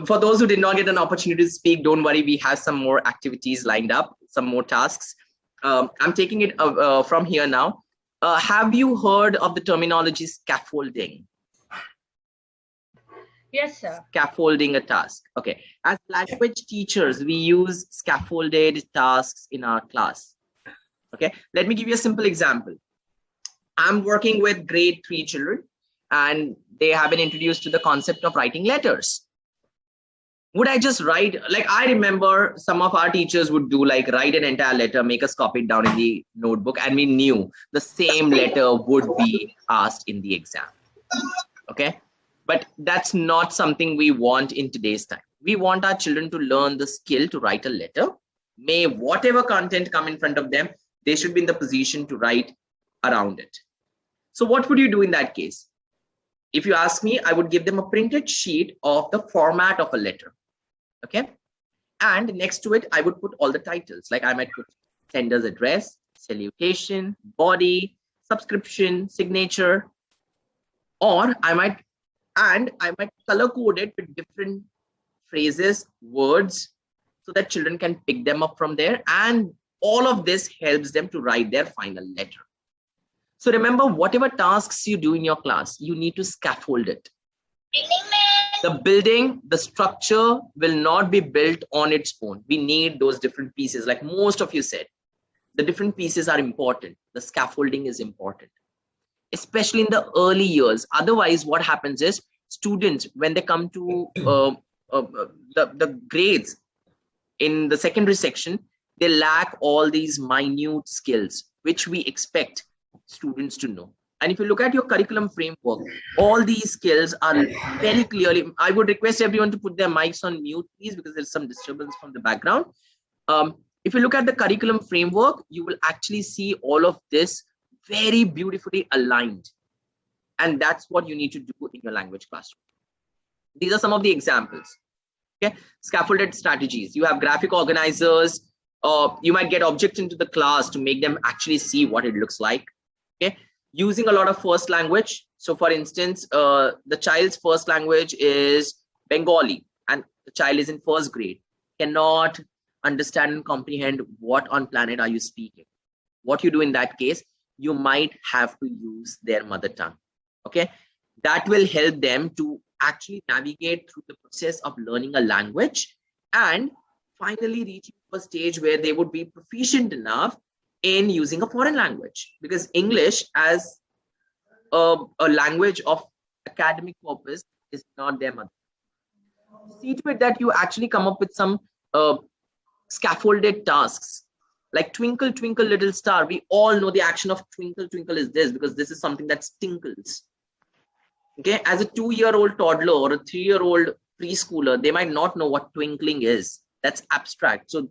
For those who did not get an opportunity to speak, don't worry. We have some more activities lined up, some more tasks. I'm taking it from here now. Have you heard of the terminology scaffolding? Yes, sir. Scaffolding a task. Okay. As language teachers, we use scaffolded tasks in our class. Okay. Let me give you a simple example. I'm working with grade 3 children, and they have been introduced to the concept of writing letters. Would I just write, like, I remember some of our teachers would do, like, write an entire letter, make us copy it down in the notebook, and we knew the same letter would be asked in the exam. Okay. But that's not something we want in today's time. We want our children to learn the skill to write a letter. May whatever content come in front of them, they should be in the position to write around it. So what would you do in that case? If you ask me, I would give them a printed sheet of the format of a letter. Okay. And next to it, I would put all the titles. Like I might put sender's address, salutation, body, subscription, signature, or I might color code it with different phrases, words, so that children can pick them up from there. And all of this helps them to write their final letter. So remember, whatever tasks you do in your class, you need to scaffold it. The building, the structure will not be built on its own. We need those different pieces. Like most of you said, the different pieces are important. The scaffolding is important, especially in the early years. Otherwise, what happens is students, when they come to the grades in the secondary section, they lack all these minute skills, which we expect students to know. And if you look at your curriculum framework, all these skills are very clearly. I would request everyone to put their mics on mute, please, because there's some disturbance from the background. If you look at the curriculum framework, you will actually see all of this very beautifully aligned. And that's what you need to do in your language classroom. These are some of the examples. Okay, scaffolded strategies. You have graphic organizers. You might get objects into the class to make them actually see what it looks like. Okay, using a lot of first language. So for instance, the child's first language is Bengali and the child is in first grade, cannot understand and comprehend what on planet are you speaking. What you do in that case, you might have to use their mother tongue. Okay, that will help them to actually navigate through the process of learning a language and finally reaching a stage where they would be proficient enough in using a foreign language, because English as a language of academic purpose is not their mother. See to it that you actually come up with some scaffolded tasks, like twinkle, twinkle, little star. We all know the action of twinkle, twinkle is this, because this is something that tinkles. Okay, as a 2-year-old toddler or a 3-year-old preschooler, they might not know what twinkling is. That's abstract. So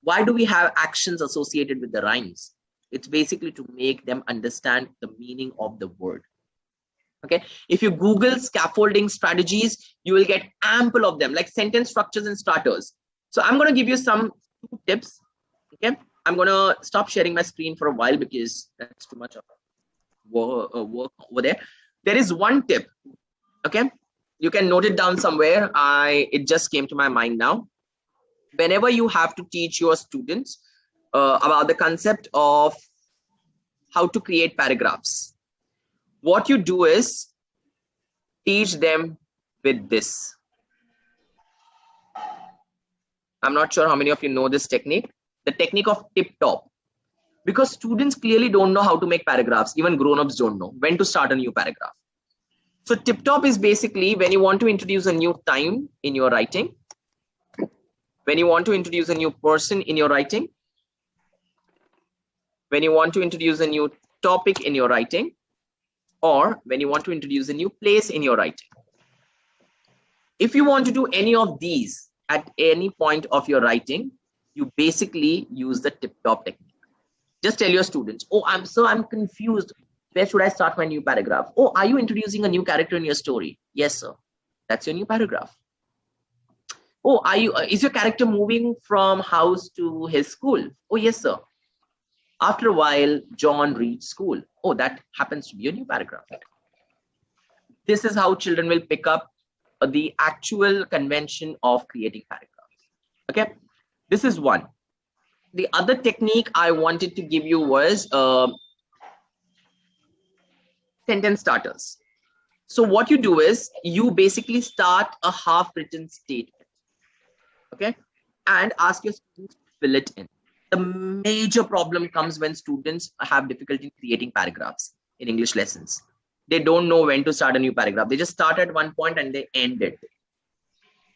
why do we have actions associated with the rhymes? It's basically to make them understand the meaning of the word. Okay, if you Google scaffolding strategies, you will get ample of them, like sentence structures and starters. So I'm going to give you some 2 tips. Okay, I'm going to stop sharing my screen for a while because that's too much of work over there. There is one tip. Okay, you can note it down somewhere. It just came to my mind now. Whenever you have to teach your students about the concept of how to create paragraphs, what you do is teach them with this. I'm not sure how many of you know this technique. The technique of tip top. Because students clearly don't know how to make paragraphs. Even grown-ups don't know when to start a new paragraph. So tip-top is basically when you want to introduce a new time in your writing, when you want to introduce a new person in your writing, when you want to introduce a new topic in your writing, or when you want to introduce a new place in your writing. If you want to do any of these at any point of your writing, you basically use the tip-top technique. Just tell your students, oh, I'm confused. Where should I start my new paragraph? Oh, are you introducing a new character in your story? Yes, sir. That's your new paragraph. Oh, is your character moving from house to his school? Oh, yes, sir. After a while, John reached school. Oh, that happens to be your new paragraph. This is how children will pick up the actual convention of creating paragraphs. Okay, this is one. The other technique I wanted to give you was sentence starters. So what you do is you basically start a half-written statement, okay, and ask your students to fill it in. The major problem comes when students have difficulty in creating paragraphs in English lessons. They don't know when to start a new paragraph. They just start at one point and they end it.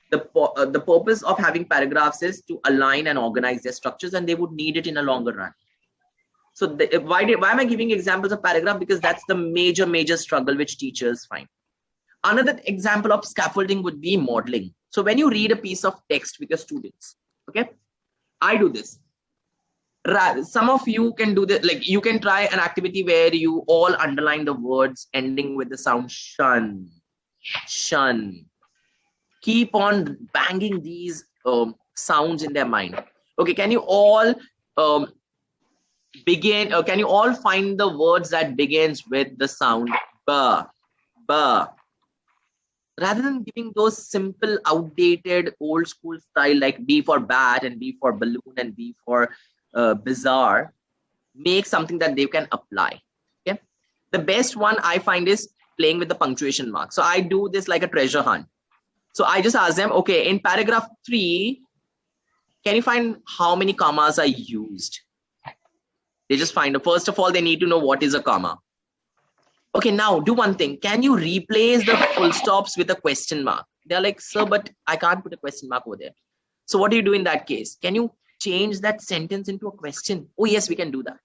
The purpose of having paragraphs is to align and organize their structures, and they would need it in a longer run. So why am I giving examples of paragraph? Because that's the major struggle which teachers find. Another example of scaffolding would be modeling. So when you read a piece of text with your students, okay, I do this. Some of you can do this, like you can try an activity where you all underline the words ending with the sound shun, shun. Keep on banging these sounds in their mind. Okay, can you all can you all find the words that begins with the sound ba, ba? Rather than giving those simple, outdated, old school style like B for bat and B for balloon and B for bizarre, make something that they can apply. Okay, the best one I find is playing with the punctuation mark. So I do this like a treasure hunt. So I just ask them, okay, in paragraph 3, can you find how many commas I used? They just find, first of all, they need to know what is a comma. Okay, now do one thing. Can you replace the full stops with a question mark? They're like, sir, but I can't put a question mark over there. So what do you do in that case? Can you change that sentence into a question? Oh, yes, we can do that.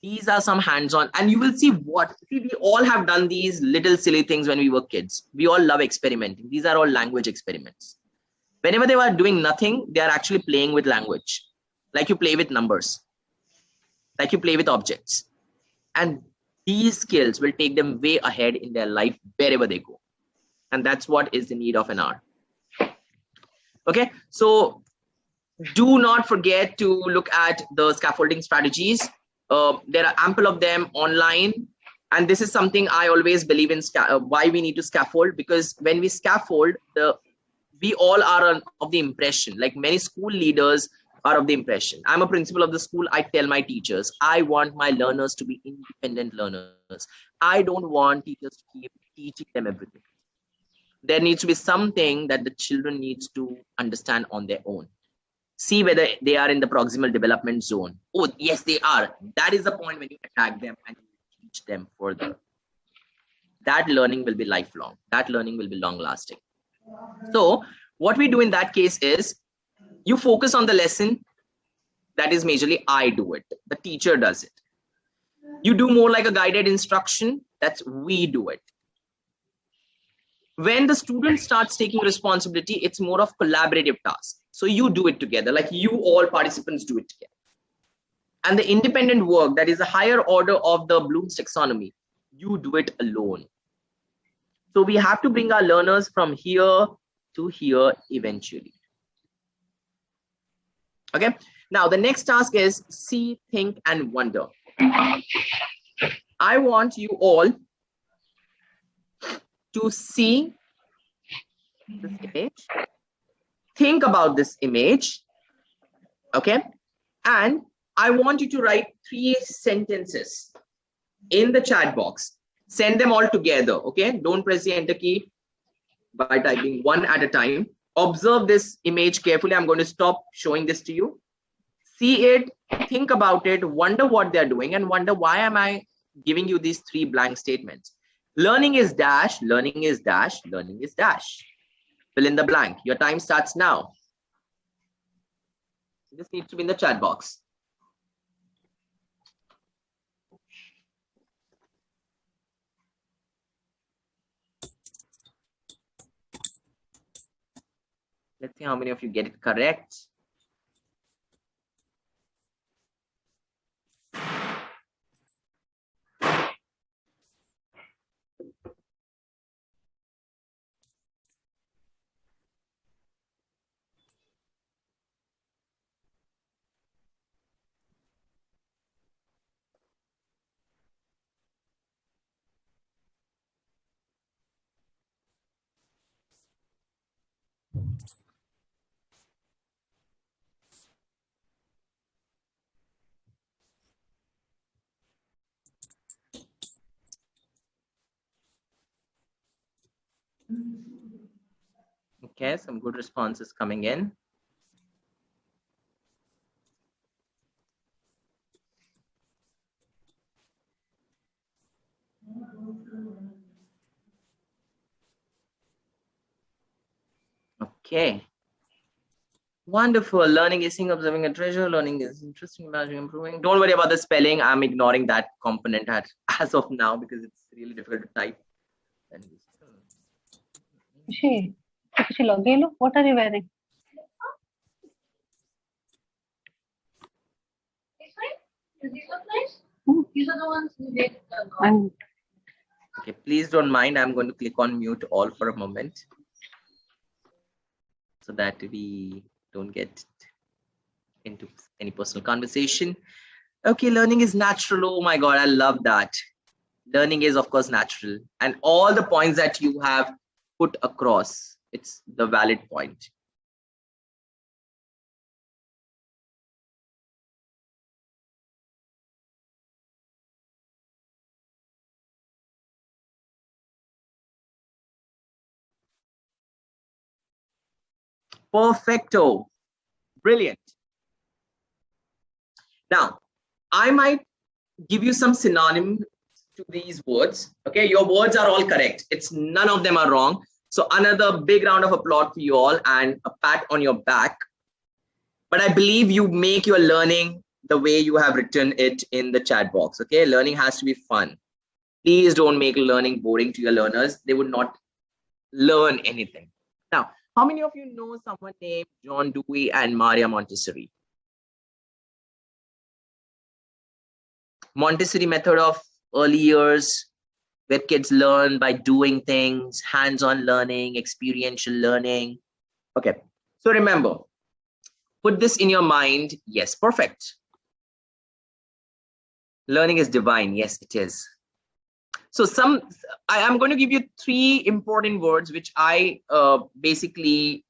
These are some hands-on, and you will see we all have done these little silly things when we were kids. We all love experimenting. These are all language experiments. Whenever they were doing nothing, they are actually playing with language. Like you play with numbers, like you play with objects. And these skills will take them way ahead in their life wherever they go. And that's what is the need of an art. Okay, so do not forget to look at the scaffolding strategies. There are ample of them online, and this is something I always believe in, why we need to scaffold, because when we scaffold, we all are of the impression, like many school leaders are of the impression. I'm a principal of the school. I tell my teachers, I want my learners to be independent learners. I don't want teachers to keep teaching them everything. There needs to be something that the children needs to understand on their own. See whether they are in the proximal development zone. Oh, yes, they are. That is the point when you attack them and teach them further. That learning will be lifelong. That learning will be long lasting. So what we do in that case is you focus on the lesson. That is majorly I do it. The teacher does it. You do more like a guided instruction. That's we do it. When the student starts taking responsibility, it's more of collaborative task. So you do it together, like you all participants do it together. And the independent work, that is a higher order of the Bloom's taxonomy, you do it alone. So we have to bring our learners from here to here eventually. Okay, now the next task is see, think, and wonder. I want you all to see this image, think about this image, okay? And I want you to write 3 sentences in the chat box. Send them all together, okay? Don't press the enter key by typing one at a time. Observe this image carefully. I'm going to stop showing this to you. See it, think about it, wonder what they're doing, and wonder why am I giving you these 3 blank statements. Learning is dash, learning is dash, learning is dash. Fill in the blank. Your time starts now. This needs to be in the chat box. Let's see how many of you get it correct. Okay, some good responses coming in. Okay. Wonderful. Learning is seeing, observing a treasure. Learning is interesting, imagining, improving. Don't worry about the spelling. I'm ignoring that component as of now because it's really difficult to type. What are you wearing? These are the ones you did. Okay, please don't mind. I'm going to click on mute all for a moment so that we don't get into any personal conversation. Okay, learning is natural. Oh my God, I love that. Learning is, of course, natural. And all the points that you have put across, it's the valid point. Perfecto. Brilliant. Now, I might give you some synonyms to these words. Okay, your words are all correct. It's none of them are wrong. So another big round of applause for you all and a pat on your back. But I believe you make your learning the way you have written it in the chat box. Okay, learning has to be fun. Please don't make learning boring to your learners. They would not learn anything. Now, how many of you know someone named John Dewey and Maria Montessori? Montessori method of early years where kids learn by doing things, hands-on learning, experiential learning. Okay, so remember, put this in your mind. Yes, perfect. Learning is divine. Yes, it is. So I am going to give you 3 important words which I basically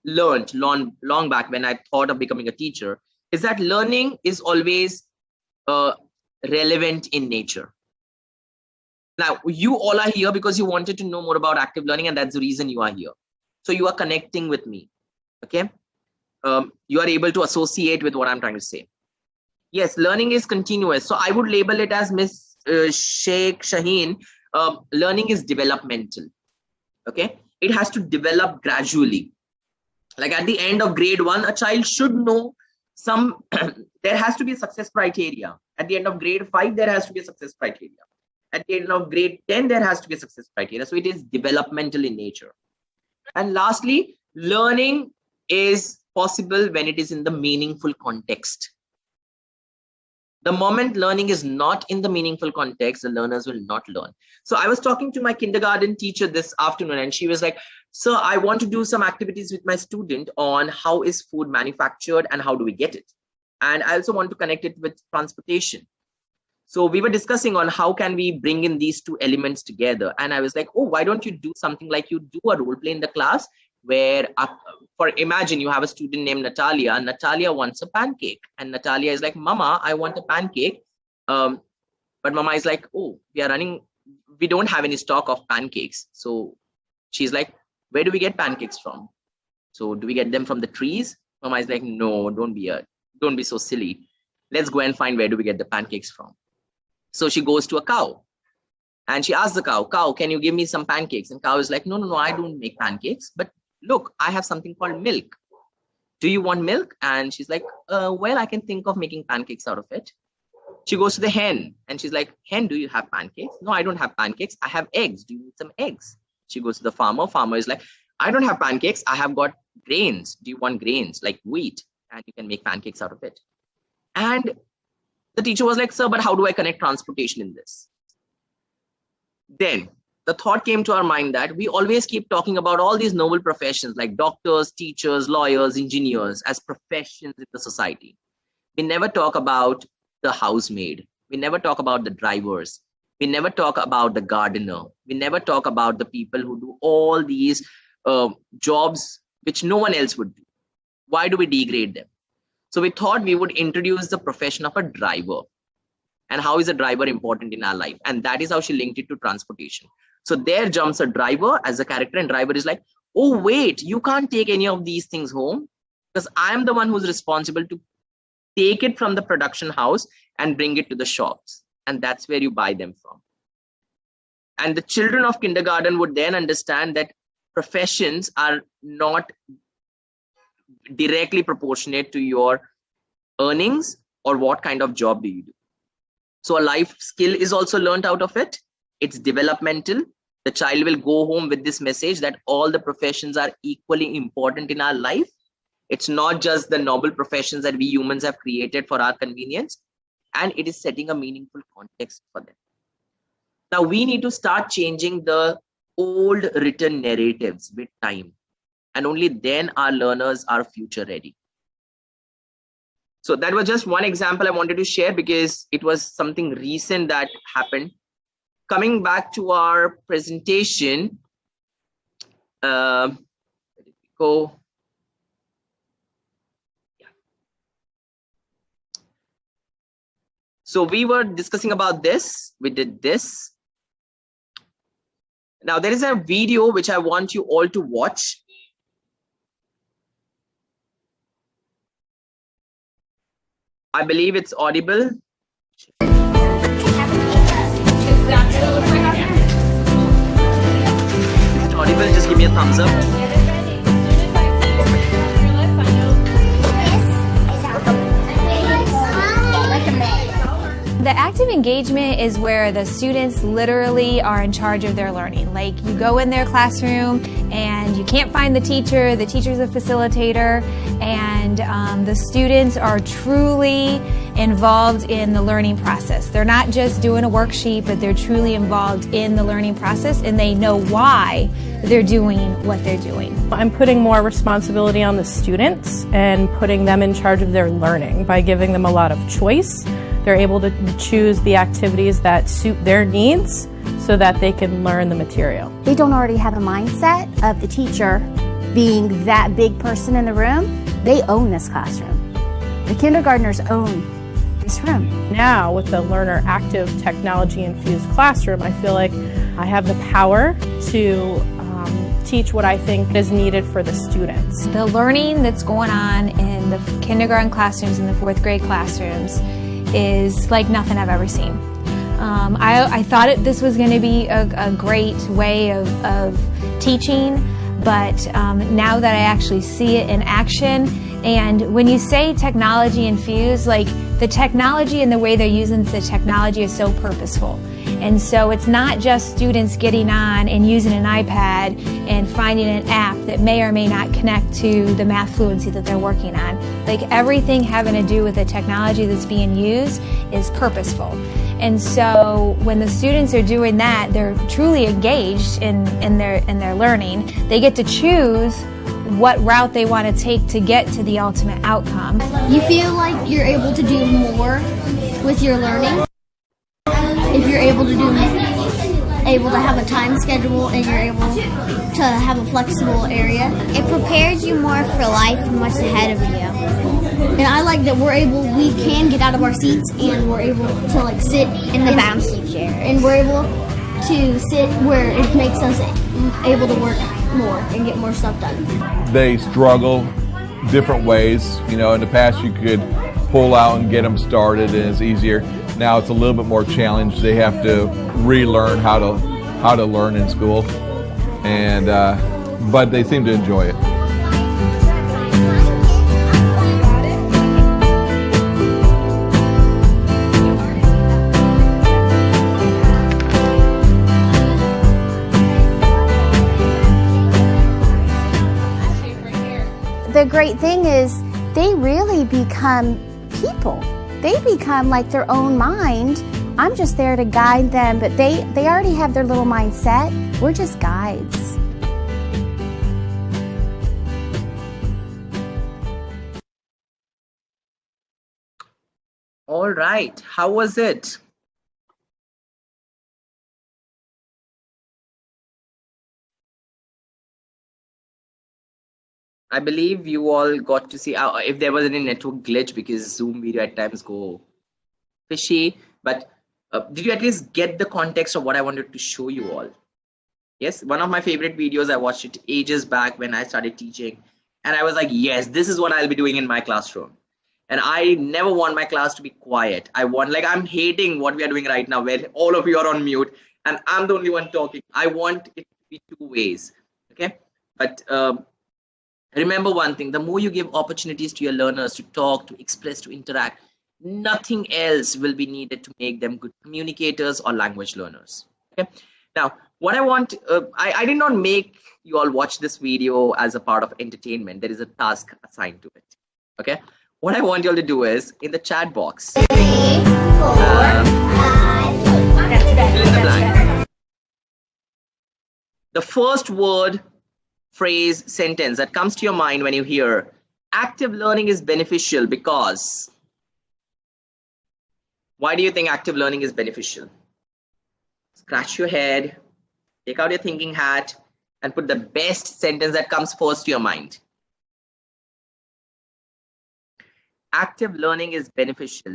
learned long back when I thought of becoming a teacher, is that learning is always relevant in nature. Now, you all are here because you wanted to know more about active learning, and that's the reason you are here. So you are connecting with me, okay? You are able to associate with what I'm trying to say. Yes, learning is continuous. So I would label it as Miss Sheikh Shaheen, learning is developmental, okay? It has to develop gradually. Like at the end of grade 1, a child should know there has to be a success criteria. At the end of grade 5, there has to be a success criteria. At the end of grade 10, there has to be a success criteria. So it is developmental in nature. And lastly, learning is possible when it is in the meaningful context. The moment learning is not in the meaningful context, the learners will not learn. So I was talking to my kindergarten teacher this afternoon, and she was like, "Sir, I want to do some activities with my student on how is food manufactured and how do we get it. And I also want to connect it with transportation." So we were discussing on how can we bring in these 2 elements together. And I was like, oh, why don't you do something like you do a role play in the class where, imagine you have a student named Natalia. Natalia wants a pancake. And Natalia is like, "Mama, I want a pancake." But Mama is like, "Oh, we don't have any stock of pancakes." So she's like, "Where do we get pancakes from? So do we get them from the trees?" Mama is like, "No, don't be a don't be so silly. Let's go and find where do we get the pancakes from. So she goes to a cow and she asks the cow, can you give me some pancakes? And cow is like, no, I don't make pancakes. But look, I have something called milk. Do you want milk? And she's like, well, I can think of making pancakes out of it. She goes to the hen and she's like, hen, do you have pancakes? No, I don't have pancakes. I have eggs. Do you need some eggs? She goes to the farmer. Farmer is like, I don't have pancakes. I have got grains. Do you want grains like wheat? And you can make pancakes out of it. And the teacher was like, sir, but how do I connect transportation in this? Then the thought came to our mind that we always keep talking about all these noble professions like doctors, teachers, lawyers, engineers as professions in the society. We never talk about the housemaid. We never talk about the drivers. We never talk about the gardener. We never talk about the people who do all these jobs which no one else would do. Why do we degrade them? So we thought we would introduce the profession of a driver. And how is a driver important in our life? And that is how she linked it to transportation. So there jumps a driver as a character, and driver is like, oh, wait, you can't take any of these things home because I'm the one who's responsible to take it from the production house and bring it to the shops. And that's where you buy them from. And the children of kindergarten would then understand that professions are not directly proportionate to your earnings or what kind of job do you do. So a life skill is also learned out of it. It's developmental. The child will go home with this message that all the professions are equally important in our life. It's not just the noble professions that we humans have created for our convenience, and it is setting a meaningful context for them. Now we need to start changing the old written narratives with time, and only then our learners are future ready. So that was just one example I wanted to share because it was something recent that happened. Coming back to our presentation, where did we go? Yeah. So we were discussing about this. We did this. Now there is a video which I want you all to watch. I believe it's audible. If it's audible, just give me a thumbs up. The active engagement is where the students literally are in charge of their learning. Like you go in their classroom and you can't find the teacher's a facilitator, and the students are truly involved in the learning process. They're not just doing a worksheet, but they're truly involved in the learning process, and they know why they're doing what they're doing. I'm putting more responsibility on the students and putting them in charge of their learning by giving them a lot of choice. They're able to choose the activities that suit their needs so that they can learn the material. They don't already have a mindset of the teacher being that big person in the room. They own this classroom. The kindergartners own this room. Now, with the learner active technology infused classroom, I feel like I have the power to teach what I think is needed for the students. The learning that's going on in the kindergarten classrooms and the fourth grade classrooms is like nothing I've ever seen. I thought this was going to be a great way of teaching, but now that I actually see it in action, and when you say technology infused, like the technology and the way they're using the technology is so purposeful. And so it's not just students getting on and using an iPad and finding an app that may or may not connect to the math fluency that they're working on. Like everything having to do with the technology that's being used is purposeful. And so when the students are doing that, they're truly engaged in their learning. They get to choose what route they want to take to get to the ultimate outcome. You feel like you're able to do more with your learning if you're able to have a time schedule and you're able to have a flexible area. It prepares you more for life and what's ahead of you. And I like that we can get out of our seats and we're able to like sit in the bouncy chair. And we're able to sit where it makes us able to work more and get more stuff done. They struggle different ways. You know, in the past you could pull out and get them started, and it's easier. Now it's a little bit more challenged. They have to relearn how to learn in school, and but they seem to enjoy it. The great thing is they really become people. They become like their own mind. I'm just there to guide them, but they already have their little mindset. We're just guides. All right, how was it? I believe you all got to see if there was any network glitch, because Zoom video at times go fishy, but did you at least get the context of what I wanted to show you all? Yes, one of my favorite videos, I watched it ages back when I started teaching, and I was like, yes, this is what I'll be doing in my classroom. And I never want my class to be quiet. I'm hating what we are doing right now, where all of you are on mute and I'm the only one talking. I want it to be two ways, okay? But remember one thing, the more you give opportunities to your learners to talk, to express, to interact, nothing else will be needed to make them good communicators or language learners, okay? Now, what I want, I did not make you all watch this video as a part of entertainment. There is a task assigned to it, okay? What I want you all to do is, in the chat box, fill in the blank. The first word, phrase, sentence that comes to your mind when you hear active learning is beneficial because. Why do you think active learning is beneficial? Scratch your head, take out your thinking hat, and put the best sentence that comes first to your mind. Active learning is beneficial.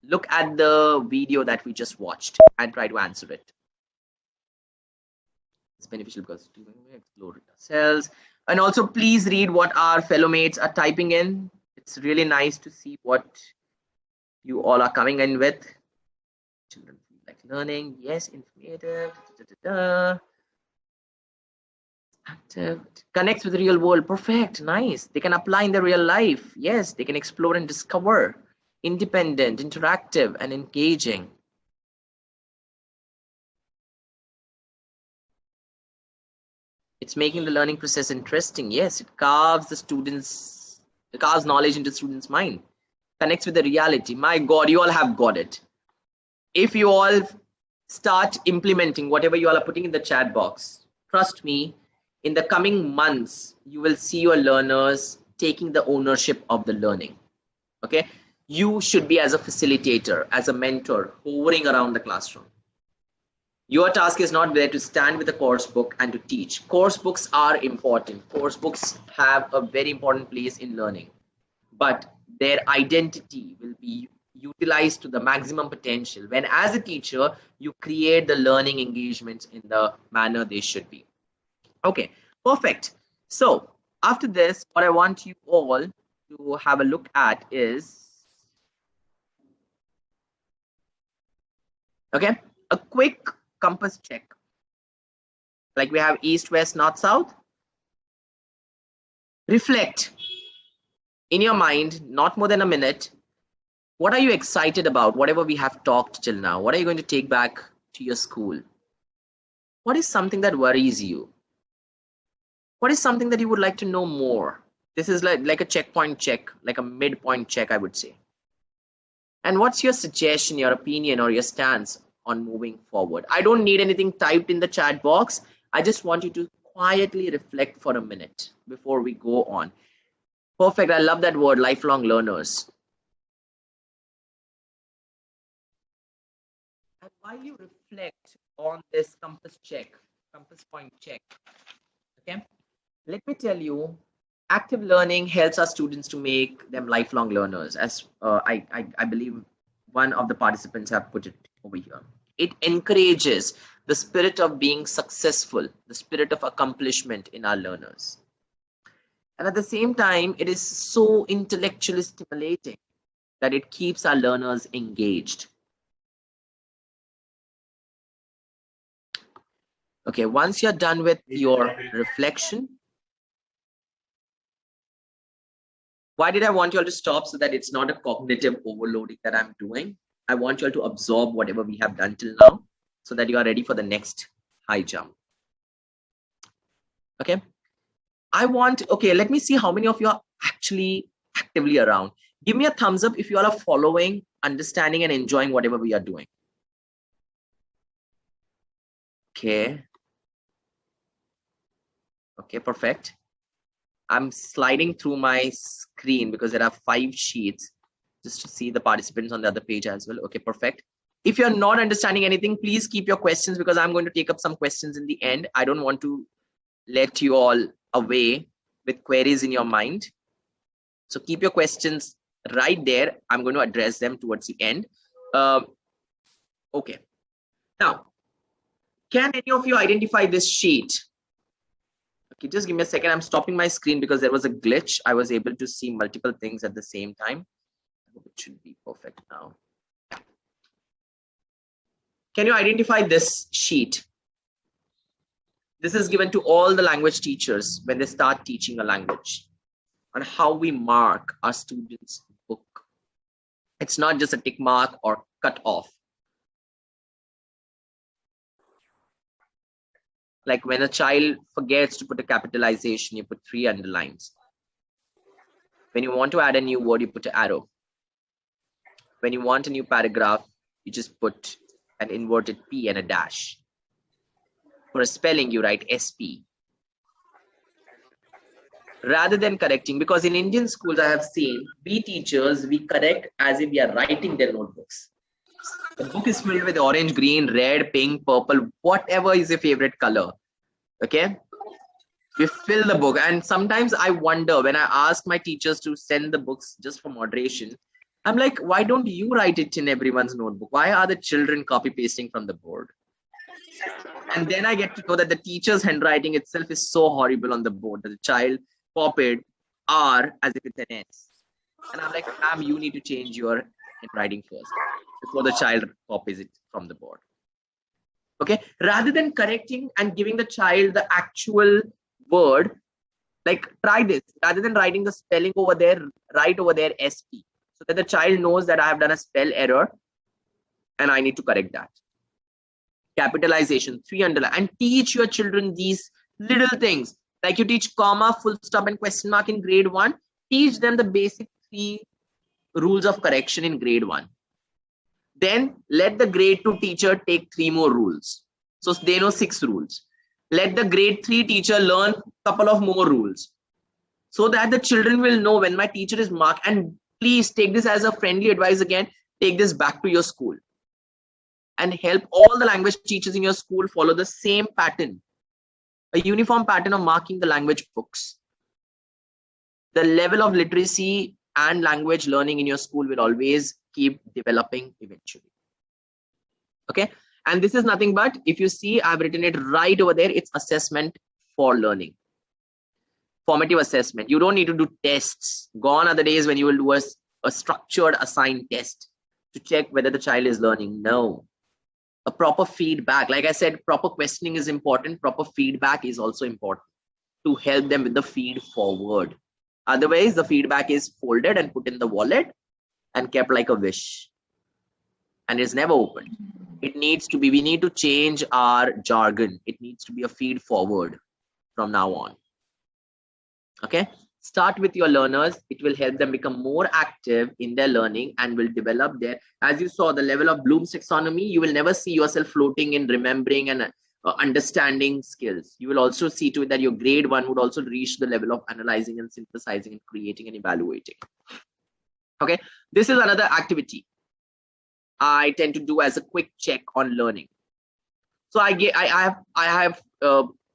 Look at the video that we just watched and try to answer it. It's beneficial because we explore ourselves. And also, please read what our fellow mates are typing in. It's really nice to see what you all are coming in with. Children feel like learning. Yes, informative. Active, connects with the real world. Perfect, nice. They can apply in their real life. Yes, they can explore and discover. Independent, interactive, and engaging. It's making the learning process interesting. Yes, it carves knowledge into students' mind. Connects with the reality. My God, you all have got it. If you all start implementing whatever you all are putting in the chat box, trust me, in the coming months, you will see your learners taking the ownership of the learning, okay? You should be as a facilitator, as a mentor, hovering around the classroom. Your task is not there to stand with a course book and to teach. Course books are important. Course books have a very important place in learning, but their identity will be utilized to the maximum potential when, as a teacher, you create the learning engagements in the manner they should be. Okay, perfect. So after this, what I want you all to have a look at is, okay, a quick compass check. Like we have east, west, north, south. Reflect in your mind, not more than a minute. What are you excited about? Whatever we have talked till now, what are you going to take back to your school? What is something that worries you? What is something that you would like to know more? This is like a checkpoint check, like a midpoint check, I would say. And what's your suggestion, your opinion, or your stance on moving forward? I don't need anything typed in the chat box. I just want you to quietly reflect for a minute before we go on. Perfect. I love that word, lifelong learners. And while you reflect on this compass point check, okay, let me tell you, active learning helps our students to make them lifelong learners, as I believe one of the participants have put it over here. It encourages the spirit of being successful, the spirit of accomplishment in our learners. And at the same time, it is so intellectually stimulating. that it keeps our learners engaged. Okay, once you're done with your reflection, why did I want you all to stop? So that it's not a cognitive overloading that I'm doing. I want you all to absorb whatever we have done till now so that you are ready for the next high jump. Okay. Okay, let me see how many of you are actually actively around. Give me a thumbs up if you all are following, understanding, and enjoying whatever we are doing. Okay. Okay, perfect. I'm sliding through my screen because there are 5 sheets just to see the participants on the other page as well. Okay, perfect. If you're not understanding anything, please keep your questions because I'm going to take up some questions in the end. I don't want to let you all away with queries in your mind. So keep your questions right there. I'm going to address them towards the end. Okay. Now, can any of you identify this sheet? Okay, just give me a second. I'm stopping my screen because there was a glitch. I was able to see multiple things at the same time. It should be perfect now. Can you identify this sheet? This is given to all the language teachers when they start teaching a language on how we mark our students' book. It's not just a tick mark or cut off. Like when a child forgets to put a capitalization, you put 3 underlines. When you want to add a new word, you put an arrow. When you want a new paragraph, you just put an inverted P and a dash. For a spelling, you write SP. Rather than correcting, because in Indian schools I have seen, we teachers, we correct as if we are writing their notebooks. The book is filled with orange, green, red, pink, purple, whatever is your favorite color. Okay? We fill the book. And sometimes I wonder when I ask my teachers to send the books just for moderation, I'm like, why don't you write it in everyone's notebook? Why are the children copy pasting from the board? And then I get to know that the teacher's handwriting itself is so horrible on the board that the child copied R as if it's an S. And I'm like, ma'am, you need to change your handwriting first before the child copies it from the board. Okay, rather than correcting and giving the child the actual word, like try this. Rather than writing the spelling over there, write over there SP, so that the child knows that I have done a spell error and I need to correct that. Capitalization, 3 underline, and teach your children these little things. Like you teach comma, full stop, and question mark in grade 1. Teach them the basic 3 rules of correction in grade 1. Then let the grade 2 teacher take 3 more rules. So they know 6 rules. Let the grade 3 teacher learn a couple of more rules so that the children will know when my teacher is marked. And please take this as a friendly advice again. Take this back to your school and help all the language teachers in your school follow the same pattern, a uniform pattern of marking the language books. The level of literacy and language learning in your school will always keep developing eventually. Okay, and this is nothing but, if you see, I've written it right over there. It's assessment for learning, formative assessment. You don't need to do tests. Gone are the days when you will do a structured assigned test to check whether the child is learning. No, a proper feedback. Like I said, proper questioning is important. Proper feedback is also important to help them with the feed forward. Otherwise, the feedback is folded and put in the wallet and kept like a wish, and is never opened. It needs to be, we need to change our jargon. It needs to be a feed forward from now on. Okay, start with your learners. It will help them become more active in their learning and will develop their, as you saw, the level of Bloom's taxonomy. You will never see yourself floating in remembering and understanding skills. You will also see to it that your grade 1 would also reach the level of analyzing and synthesizing and creating and evaluating. Okay, this is another activity I tend to do as a quick check on learning. So I have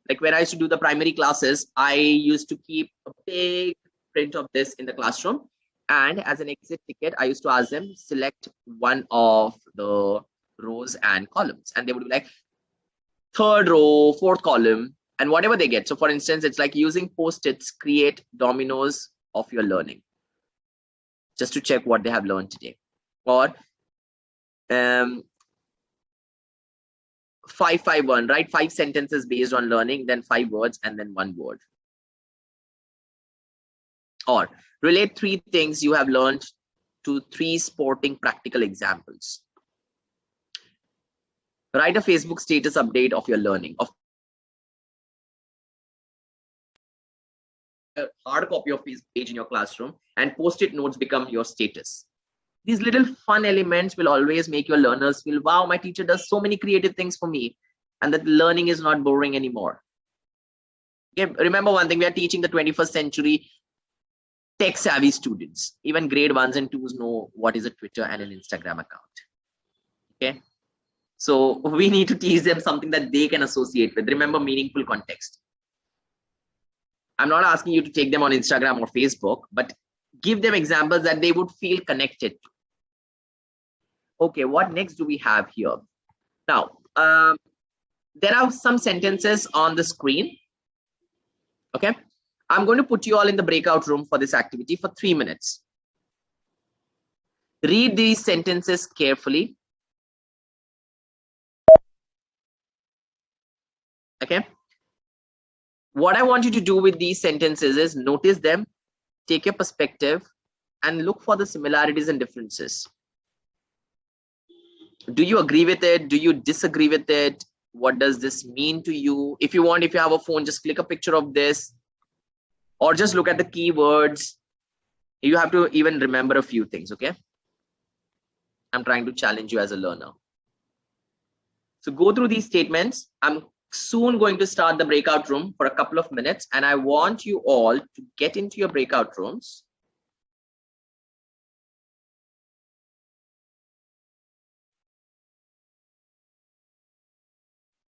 like when I used to do the primary classes, I used to keep a big print of this in the classroom, and as an exit ticket, I used to ask them select one of the rows and columns, and they would be like 3rd row, 4th column, and whatever they get. So for instance, it's like using post-its, create dominoes of your learning. just to check what they have learned today. Or 5-5-1, right? 5 sentences based on learning, then 5 words, and then 1 word. Or relate 3 things you have learned to 3 sporting practical examples. Write a Facebook status update of your learning. Of a hard copy of this page in your classroom, and post-it notes become your status. These little fun elements will always make your learners feel, wow, my teacher does so many creative things for me, and that learning is not boring anymore. Okay, remember one thing, we are teaching the 21st century tech savvy students. Even grade 1s and 2s know what is a Twitter and an Instagram account. Okay, so we need to teach them something that they can associate with. Remember, meaningful context. I'm not asking you to take them on Instagram or Facebook, but give them examples that they would feel connected to. Okay, what next do we have here? Now, there are some sentences on the screen. Okay, I'm going to put you all in the breakout room for this activity for 3 minutes. Read these sentences carefully. Okay, what I want you to do with these sentences is notice them, take your perspective, and look for the similarities and differences. Do you agree with it? Do you disagree with it? What does this mean to you? If you want, if you have a phone, just click a picture of this, or just look at the keywords. You have to even remember a few things, okay? I'm trying to challenge you as a learner. So go through these statements. I'm soon going to start the breakout room for a couple of minutes, and I want you all to get into your breakout rooms.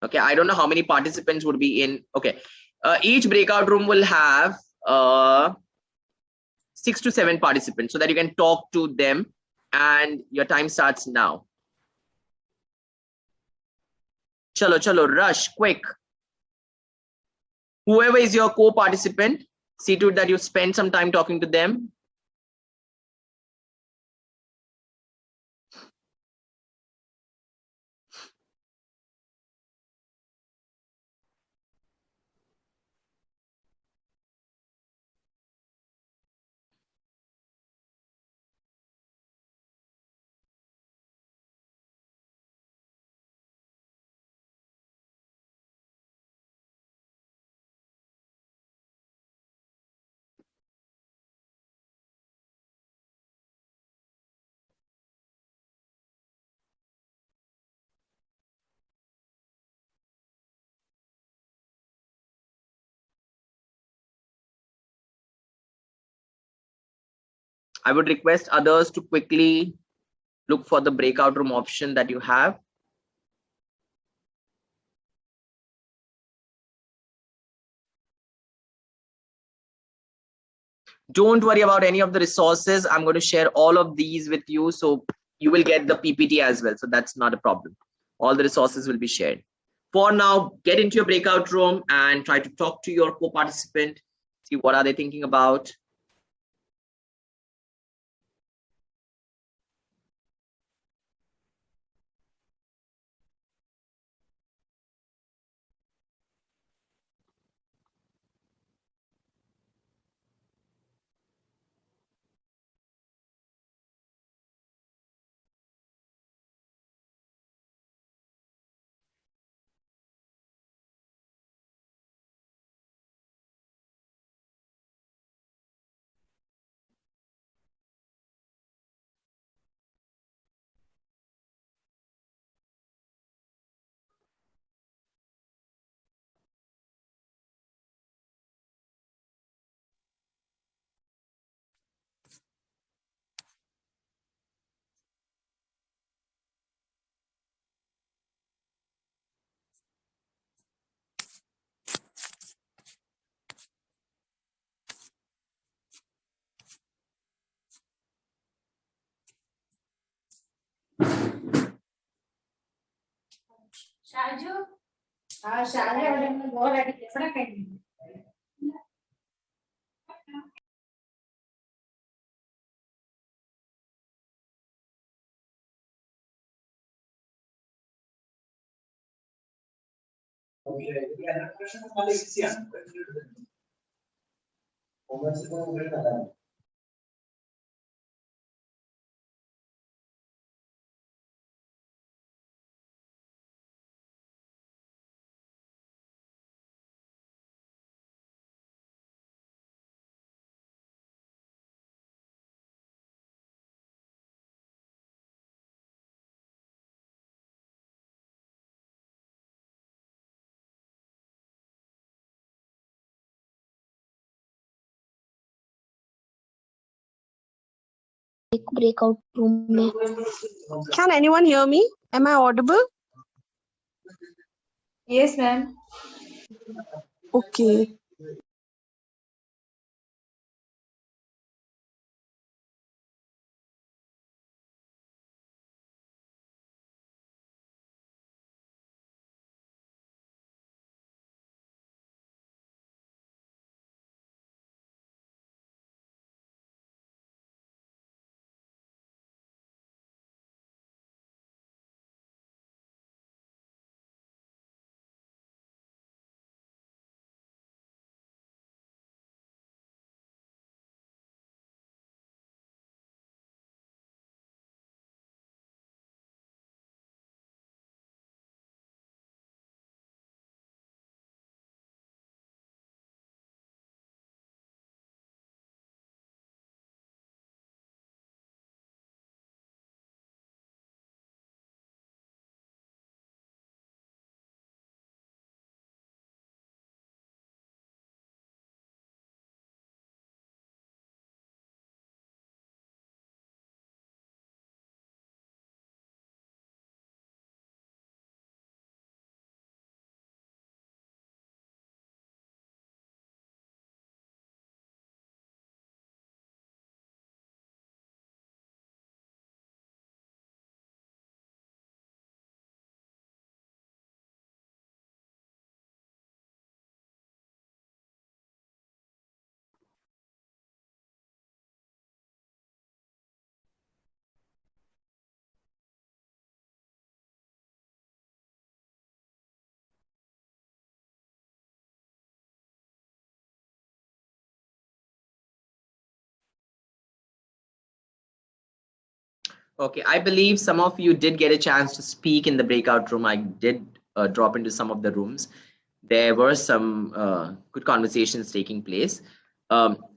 Okay, I don't know how many participants would be in. Okay, each breakout room will have 6 to 7 participants so that you can talk to them, and your time starts now. Chalo, rush, quick. Whoever is your co-participant, see to it that you spend some time talking to them. I would request others to quickly look for the breakout room option that you have. Don't worry about any of the resources. I'm going to share all of these with you, so you will get the PPT as well. So that's not a problem. All the resources will be shared. For now, get into your breakout room and try to talk to your co-participant. See what are they thinking about. Shaju? Shaju, breakout room में. Can anyone hear me? Am I audible? Yes, ma'am. Okay. Okay, I believe some of you did get a chance to speak in the breakout room. I did drop into some of the rooms. There were some good conversations taking place.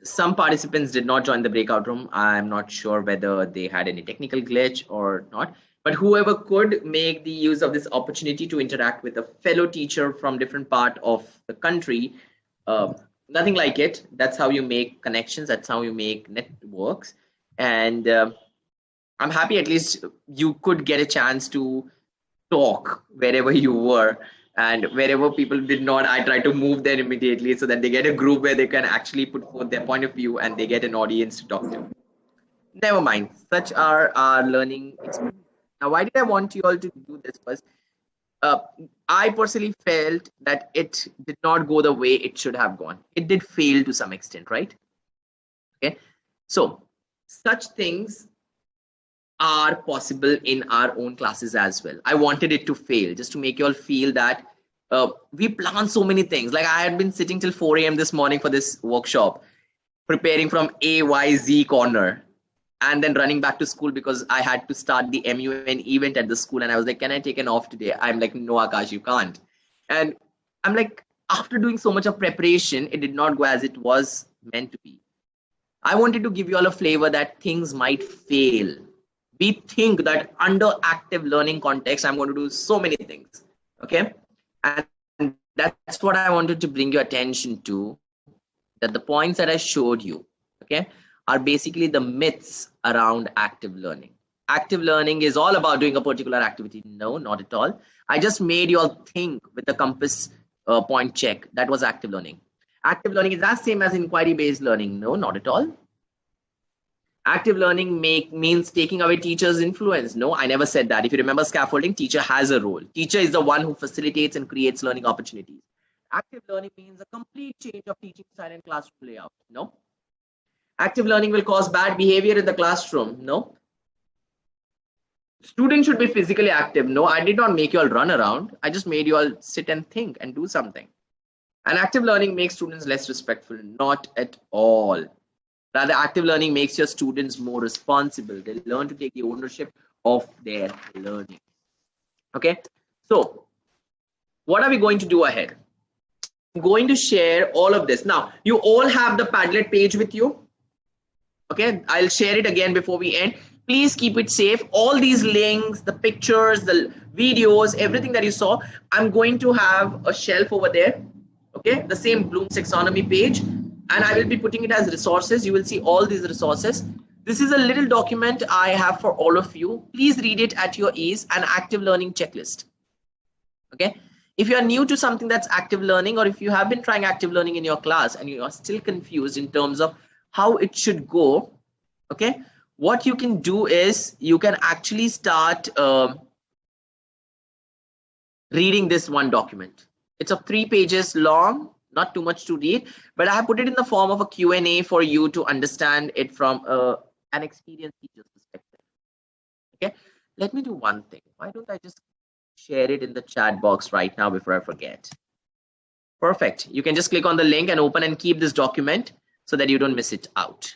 Some participants did not join the breakout room. I'm not sure whether they had any technical glitch or not. But whoever could make the use of this opportunity to interact with a fellow teacher from different part of the country, nothing like it. That's how you make connections. That's how you make networks. And I'm happy at least you could get a chance to talk wherever you were, and wherever people did not, I try to move them immediately so that they get a group where they can actually put forth their point of view and they get an audience to talk to. Never mind, such are our learning experiences. Now, why did I want you all to do this? Was I personally felt that it did not go the way it should have gone. It did fail to some extent, right? Okay, so such things are possible in our own classes as well. I wanted it to fail just to make you all feel that we plan so many things. Like I had been sitting till 4 a.m. this morning for this workshop, preparing from A, Y, Z corner, and then running back to school because I had to start the MUN event at the school. And I was like, can I take an off today? I'm like, no, Akash, you can't. And I'm like, after doing so much of preparation, it did not go as it was meant to be. I wanted to give you all a flavor that things might fail. We think that under active learning context, I'm going to do so many things, okay? And that's what I wanted to bring your attention to, that the points that I showed you, okay, are basically the myths around active learning. Active learning is all about doing a particular activity. No, not at all. I just made you all think with the compass point check. That was active learning. Active learning is as same as inquiry-based learning. No, not at all. Active learning means taking away teacher's influence. No, I never said that. If you remember scaffolding, teacher has a role. Teacher is the one who facilitates and creates learning opportunities. Active learning means a complete change of teaching style and classroom layout. No. Active learning will cause bad behavior in the classroom. No. Students should be physically active. No, I did not make you all run around. I just made you all sit and think and do something. And active learning makes students less respectful. Not at all. Rather, active learning makes your students more responsible. They learn to take the ownership of their learning. Okay, so what are we going to do ahead? I'm going to share all of this. Now, you all have the Padlet page with you. Okay, I'll share it again before we end. Please keep it safe. All these links, the pictures, the videos, everything that you saw, I'm going to have a shelf over there. Okay, the same Bloom's taxonomy page, and I will be putting it as resources. You will see all these resources. This is a little document I have for all of you. Please read it at your ease. An active learning checklist. Okay, if you are new to something that's active learning, or if you have been trying active learning in your class and you are still confused in terms of how it should go, okay, what you can do is you can actually start reading this one document. It's of 3 pages long, not too much to read, but I have put it in the form of a Q&A for you to understand it from an experienced teacher's perspective. Okay, let me do one thing. Why don't I just share it in the chat box right now before I forget? Perfect. You can just click on the link and open and keep this document so that you don't miss it out.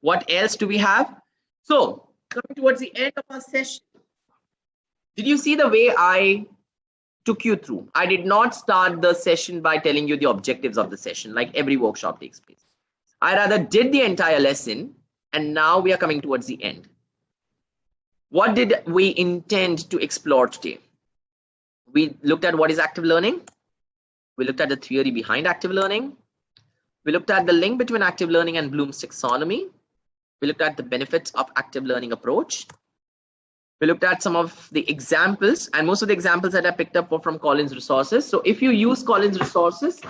What else do we have? So coming towards the end of our session, did you see the way I took you through? I did not start the session by telling you the objectives of the session like every workshop takes place. I rather did the entire lesson, and now we are coming towards the end. What did we intend to explore today? We looked at what is active learning. We looked at the theory behind active learning. We looked at the link between active learning and Bloom's taxonomy. We looked at the benefits of active learning approach. We looked at some of the examples, and most of the examples that I picked up were from Collins resources. So if you use Collins resources,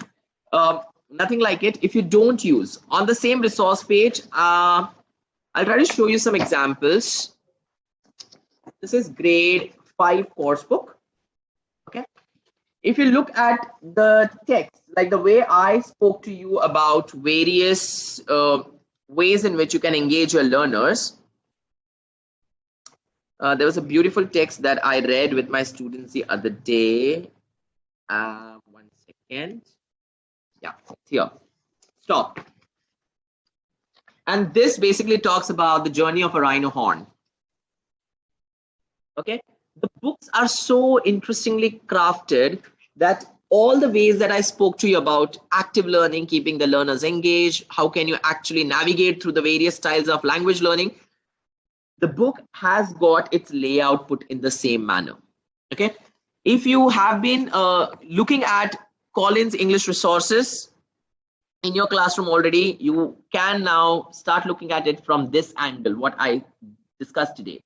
nothing like it. If you don't use, on the same resource page, I'll try to show you some examples. This is grade 5 course book. Okay. If you look at the text, like the way I spoke to you about various ways in which you can engage your learners, there was a beautiful text that I read with my students the other day. 1 second. Yeah, here. Stop. And this basically talks about the journey of a rhino horn. Okay. The books are so interestingly crafted that all the ways that I spoke to you about active learning, keeping the learners engaged, how can you actually navigate through the various styles of language learning, the book has got its layout put in the same manner. Okay. If you have been looking at Collins English resources in your classroom already, you can now start looking at it from this angle, what I discussed today.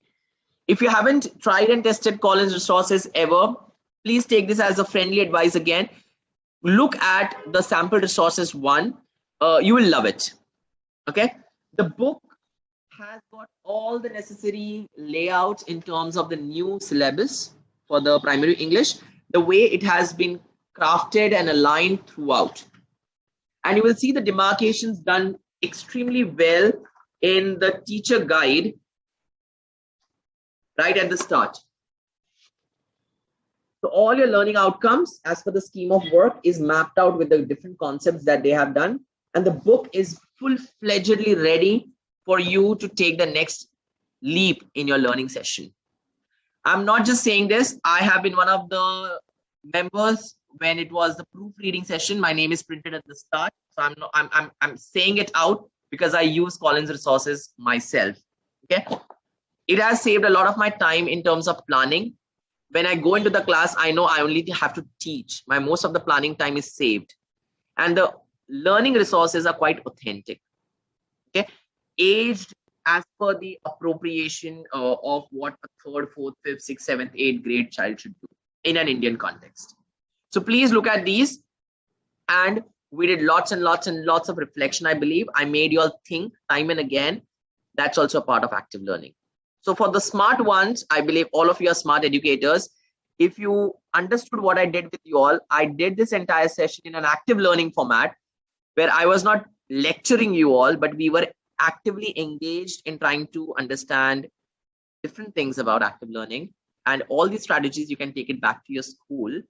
If you haven't tried and tested Collins resources ever, please take this as a friendly advice again. Look at the sample resources one. You will love it. Okay. The book has got all the necessary layouts in terms of the new syllabus for the primary English, the way it has been crafted and aligned throughout. And you will see the demarcations done extremely well in the teacher guide right at the start. So all your learning outcomes as per the scheme of work is mapped out with the different concepts that they have done. And the book is full-fledgedly ready for you to take the next leap in your learning session. I'm not just saying this. I have been one of the members when it was the proofreading session. My name is printed at the start. So I'm saying it out because I use Collins resources myself. Okay. It has saved a lot of my time in terms of planning. When I go into the class, I know I only have to teach. Most of the planning time is saved. And the learning resources are quite authentic. Okay. Aged as per the appropriation of what a 3rd, 4th, 5th, 6th, 7th, 8th grade child should do in an Indian context. So please look at these. And we did lots and lots and lots of reflection, I believe. I made you all think time and again. That's also a part of active learning. So for the smart ones, I believe all of you are smart educators. If you understood what I did with you all, I did this entire session in an active learning format where I was not lecturing you all, but we were actively engaged in trying to understand different things about active learning, and all these strategies you can take it back to your school,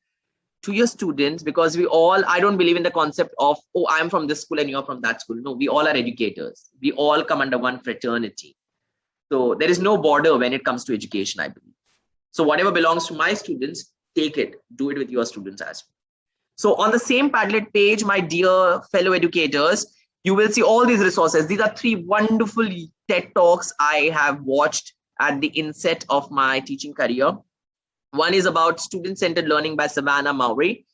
to your students, because I don't believe in the concept of, oh, I'm from this school and you're from that school. No, we all are educators. We all come under one fraternity. So there is no border when it comes to education, I believe. So whatever belongs to my students, take it, do it with your students as well. So on the same Padlet page, my dear fellow educators, you will see all these resources. These are 3 wonderful TED Talks I have watched at the inset of my teaching career. One is about student-centered learning by Savannah Mowry.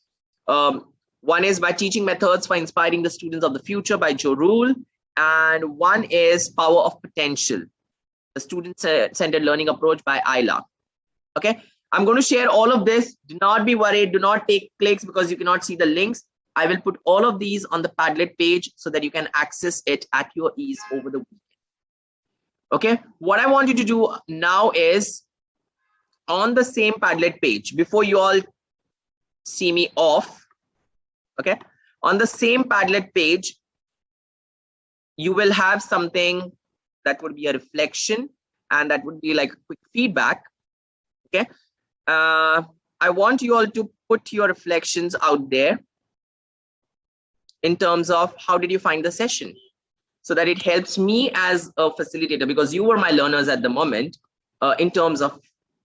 One is by Teaching Methods for Inspiring the Students of the Future by Joe Rule. And one is Power of Potential, the student-centered learning approach by Ayla. Okay, I'm going to share all of this. Do not be worried. Do not take clicks because you cannot see the links. I will put all of these on the Padlet page so that you can access it at your ease over the weekend. Okay, what I want you to do now is, on the same Padlet page, before you all see me off, okay, on the same Padlet page, you will have something that would be a reflection, and that would be like a quick feedback. Okay, I want you all to put your reflections out there in terms of how did you find the session, so that it helps me as a facilitator, because you were my learners at the moment, in terms of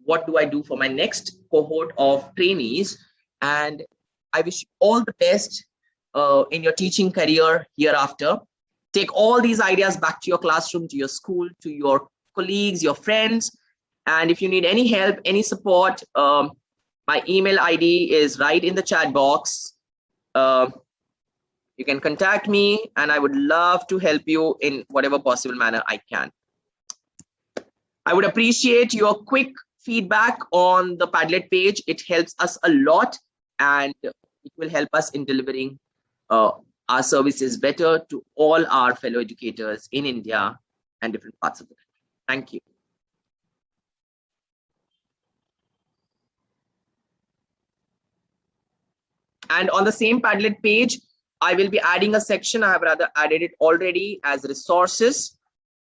what do I do for my next cohort of trainees. And I wish you all the best in your teaching career hereafter. Take all these ideas back to your classroom, to your school, to your colleagues, your friends. And if you need any help, any support, my email ID is right in the chat box. You can contact me, and I would love to help you in whatever possible manner I can. I would appreciate your quick feedback on the Padlet page. It helps us a lot, and it will help us in delivering our services better to all our fellow educators in India and different parts of the country. Thank you. And on the same Padlet page, I will be adding a section. I have rather added it already as resources.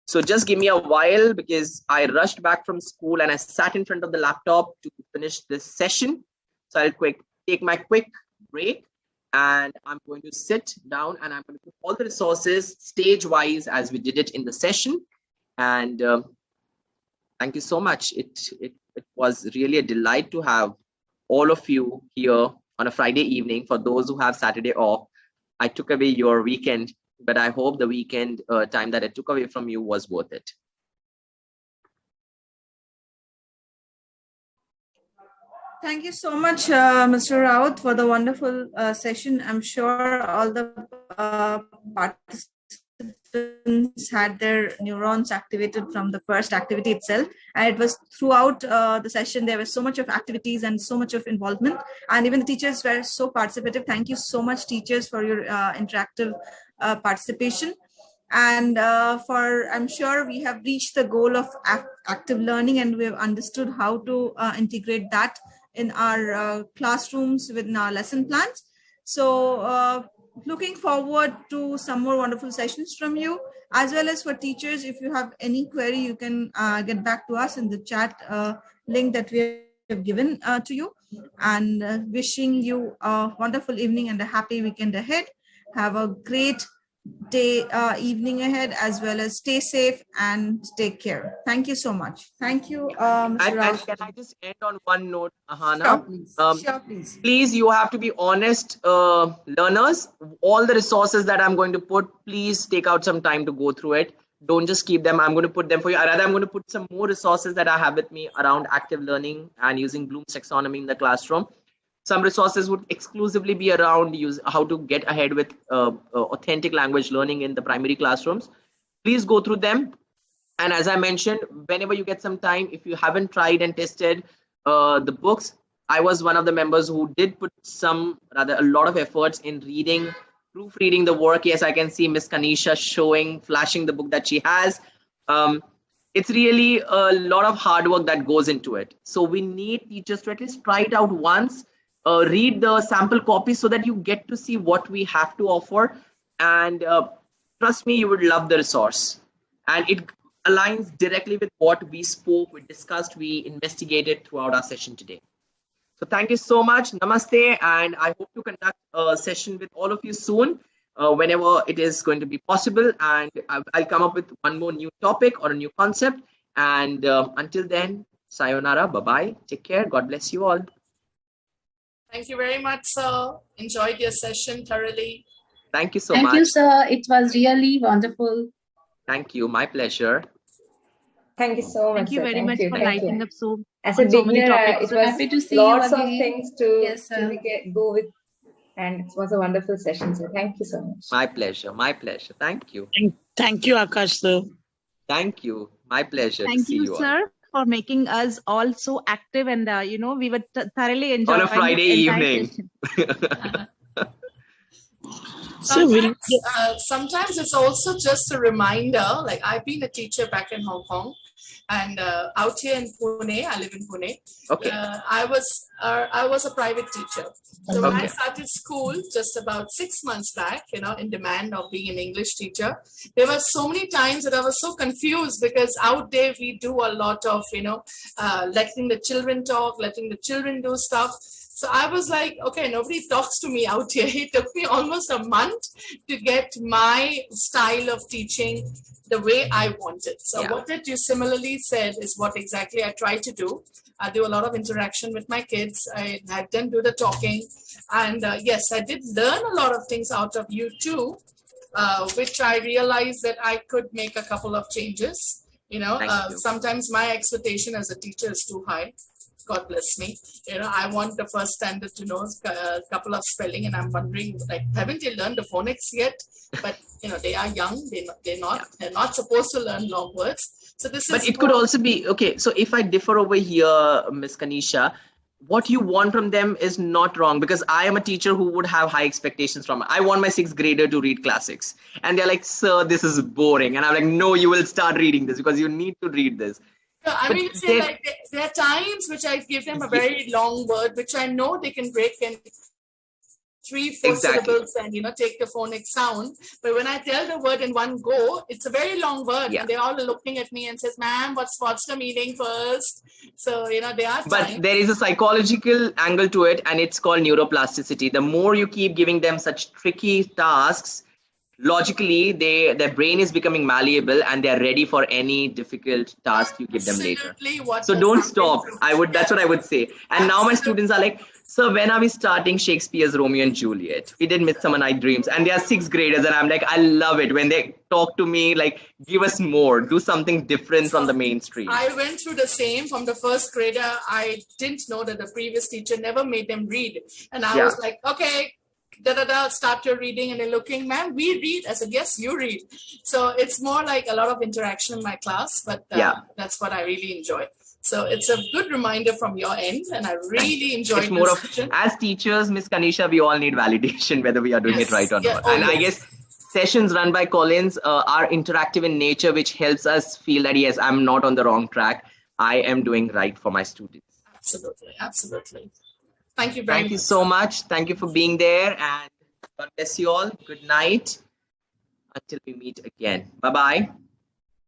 So just give me a while, because I rushed back from school and I sat in front of the laptop to finish this session. So I'll take my quick break, and I'm going to sit down and I'm going to put all the resources stage-wise as we did it in the session. And thank you so much. It was really a delight to have all of you here on a Friday evening. For those who have Saturday off, I took away your weekend, but I hope the weekend time that I took away from you was worth it. Thank you so much, Mr. Raut, for the wonderful session. I'm sure all the participants had their neurons activated from the first activity itself. And it was throughout the session, there was so much of activities and so much of involvement. And even the teachers were so participative. Thank you so much, teachers, for your interactive participation. And I'm sure we have reached the goal of active learning, and we have understood how to integrate that in our classrooms within our lesson plans. So looking forward to some more wonderful sessions from you, as well as for teachers. If you have any query, you can get back to us in the chat link that we have given to you. And wishing you a wonderful evening and a happy weekend ahead. Have a great day, evening ahead, as well as stay safe and take care. Thank you so much. Thank you, Mr. Rao. Can I just end on one note, Ahana? Sure, please. Sure, please. Please, you have to be honest learners. All the resources that I'm going to put, please take out some time to go through it. Don't just keep them. I'm going to put them for you. Rather, I'm going to put some more resources that I have with me around active learning and using Bloom's taxonomy in the classroom. Some resources would exclusively be around how to get ahead with authentic language learning in the primary classrooms. Please go through them. And as I mentioned, whenever you get some time, if you haven't tried and tested the books, I was one of the members who did put a lot of efforts in reading, proofreading the work. Yes, I can see Miss Kanisha flashing the book that she has. It's really a lot of hard work that goes into it. So we need teachers to at least try it out once. Read the sample copy so that you get to see what we have to offer, and trust me, you would love the resource. And aligns directly with what we spoke, we discussed, we investigated throughout our session today. So thank you so much. Namaste. And I hope to conduct a session with all of you soon, whenever it is going to be possible. And I'll come up with one more new topic or a new concept. And until then, sayonara, bye-bye. Take care. God bless you all. Thank you very much, sir. Enjoyed your session thoroughly. Thank you so much. Thank you, sir. It was really wonderful. Thank you. My pleasure. Thank you so much. Thank you sir. very Thank much you. for Thank lighting you. up so As a on so many beginner, topics. it was Happy to see you lots of again. things to, Yes, sir. go with, and it was a wonderful session. So thank you so much. My pleasure. My pleasure. Thank you. Thank you, Akash, sir. Thank you. My pleasure to Thank see you, you all. sir, for making us all so active, and we were thoroughly enjoying On a Friday the entire evening. session. So will Sometimes it's also just a reminder, like I've been a teacher back in Hong Kong, and out here in Pune, I live in Pune. Okay. I was a private teacher. So when I Okay. started school just about 6 months back, in demand of being an English teacher, there were so many times that I was so confused because out there we do a lot of, letting the children talk, letting the children do stuff. So I was like, okay, nobody talks to me out here. It took me almost a month to get my style of teaching the way I wanted. So what that you similarly said is what exactly I try to do. I do a lot of interaction with my kids. I had them do the talking. And yes, I did learn a lot of things out of you too, which I realized that I could make a couple of changes. Sometimes my expectation as a teacher is too high. God bless me. I want the first standard to know a couple of spelling, and I'm wondering, like, haven't they learned the phonics yet? But they are young. They're not supposed to learn long words. So this is. But it could also be okay. So if I differ over here, Miss Kanisha, what you want from them is not wrong, because I am a teacher who would have high expectations from. I want my 6th grader to read classics, and they're like, "Sir, this is boring," and I'm like, "No, you will start reading this because you need to read this." No, I But mean, say like there are times which I give them a very long word, which I know they can break in 3-4 syllables and take the phonic sound. But when I tell the word in one go, it's a very long word, and they're all looking at me and says, "Ma'am, what's the meaning first?" So they are. But there is a psychological angle to it, and it's called neuroplasticity. The more you keep giving them such tricky tasks, logically their brain is becoming malleable and they're ready for any difficult task you give them later. So don't stop. That's what I would say. And now my students are like, "So when are we starting Shakespeare's Romeo and Juliet? We did Midsummer Night Dreams." And they are 6th graders, and I'm like, I love it when they talk to me like, give us more, do something different from the mainstream. I went through the same from the 1st grader. I didn't know that the previous teacher never made them read, and I was like, okay, start your reading, and they're looking, "Ma'am, we read." I said, "Yes, you read." So it's more like a lot of interaction in my class, but that's what I really enjoy. So it's a good reminder from your end, and I really enjoyed It's more the of, session. as teachers, Miss Kanisha, we all need validation whether we are doing it right or not. Oh, And I guess sessions run by Collins are interactive in nature, which helps us feel that, yes, I'm not on the wrong track. I am doing right for my students. Absolutely. Thank you very much. Thank you so much. Thank you for being there, and God bless you all. Good night. Until we meet again. Bye-bye.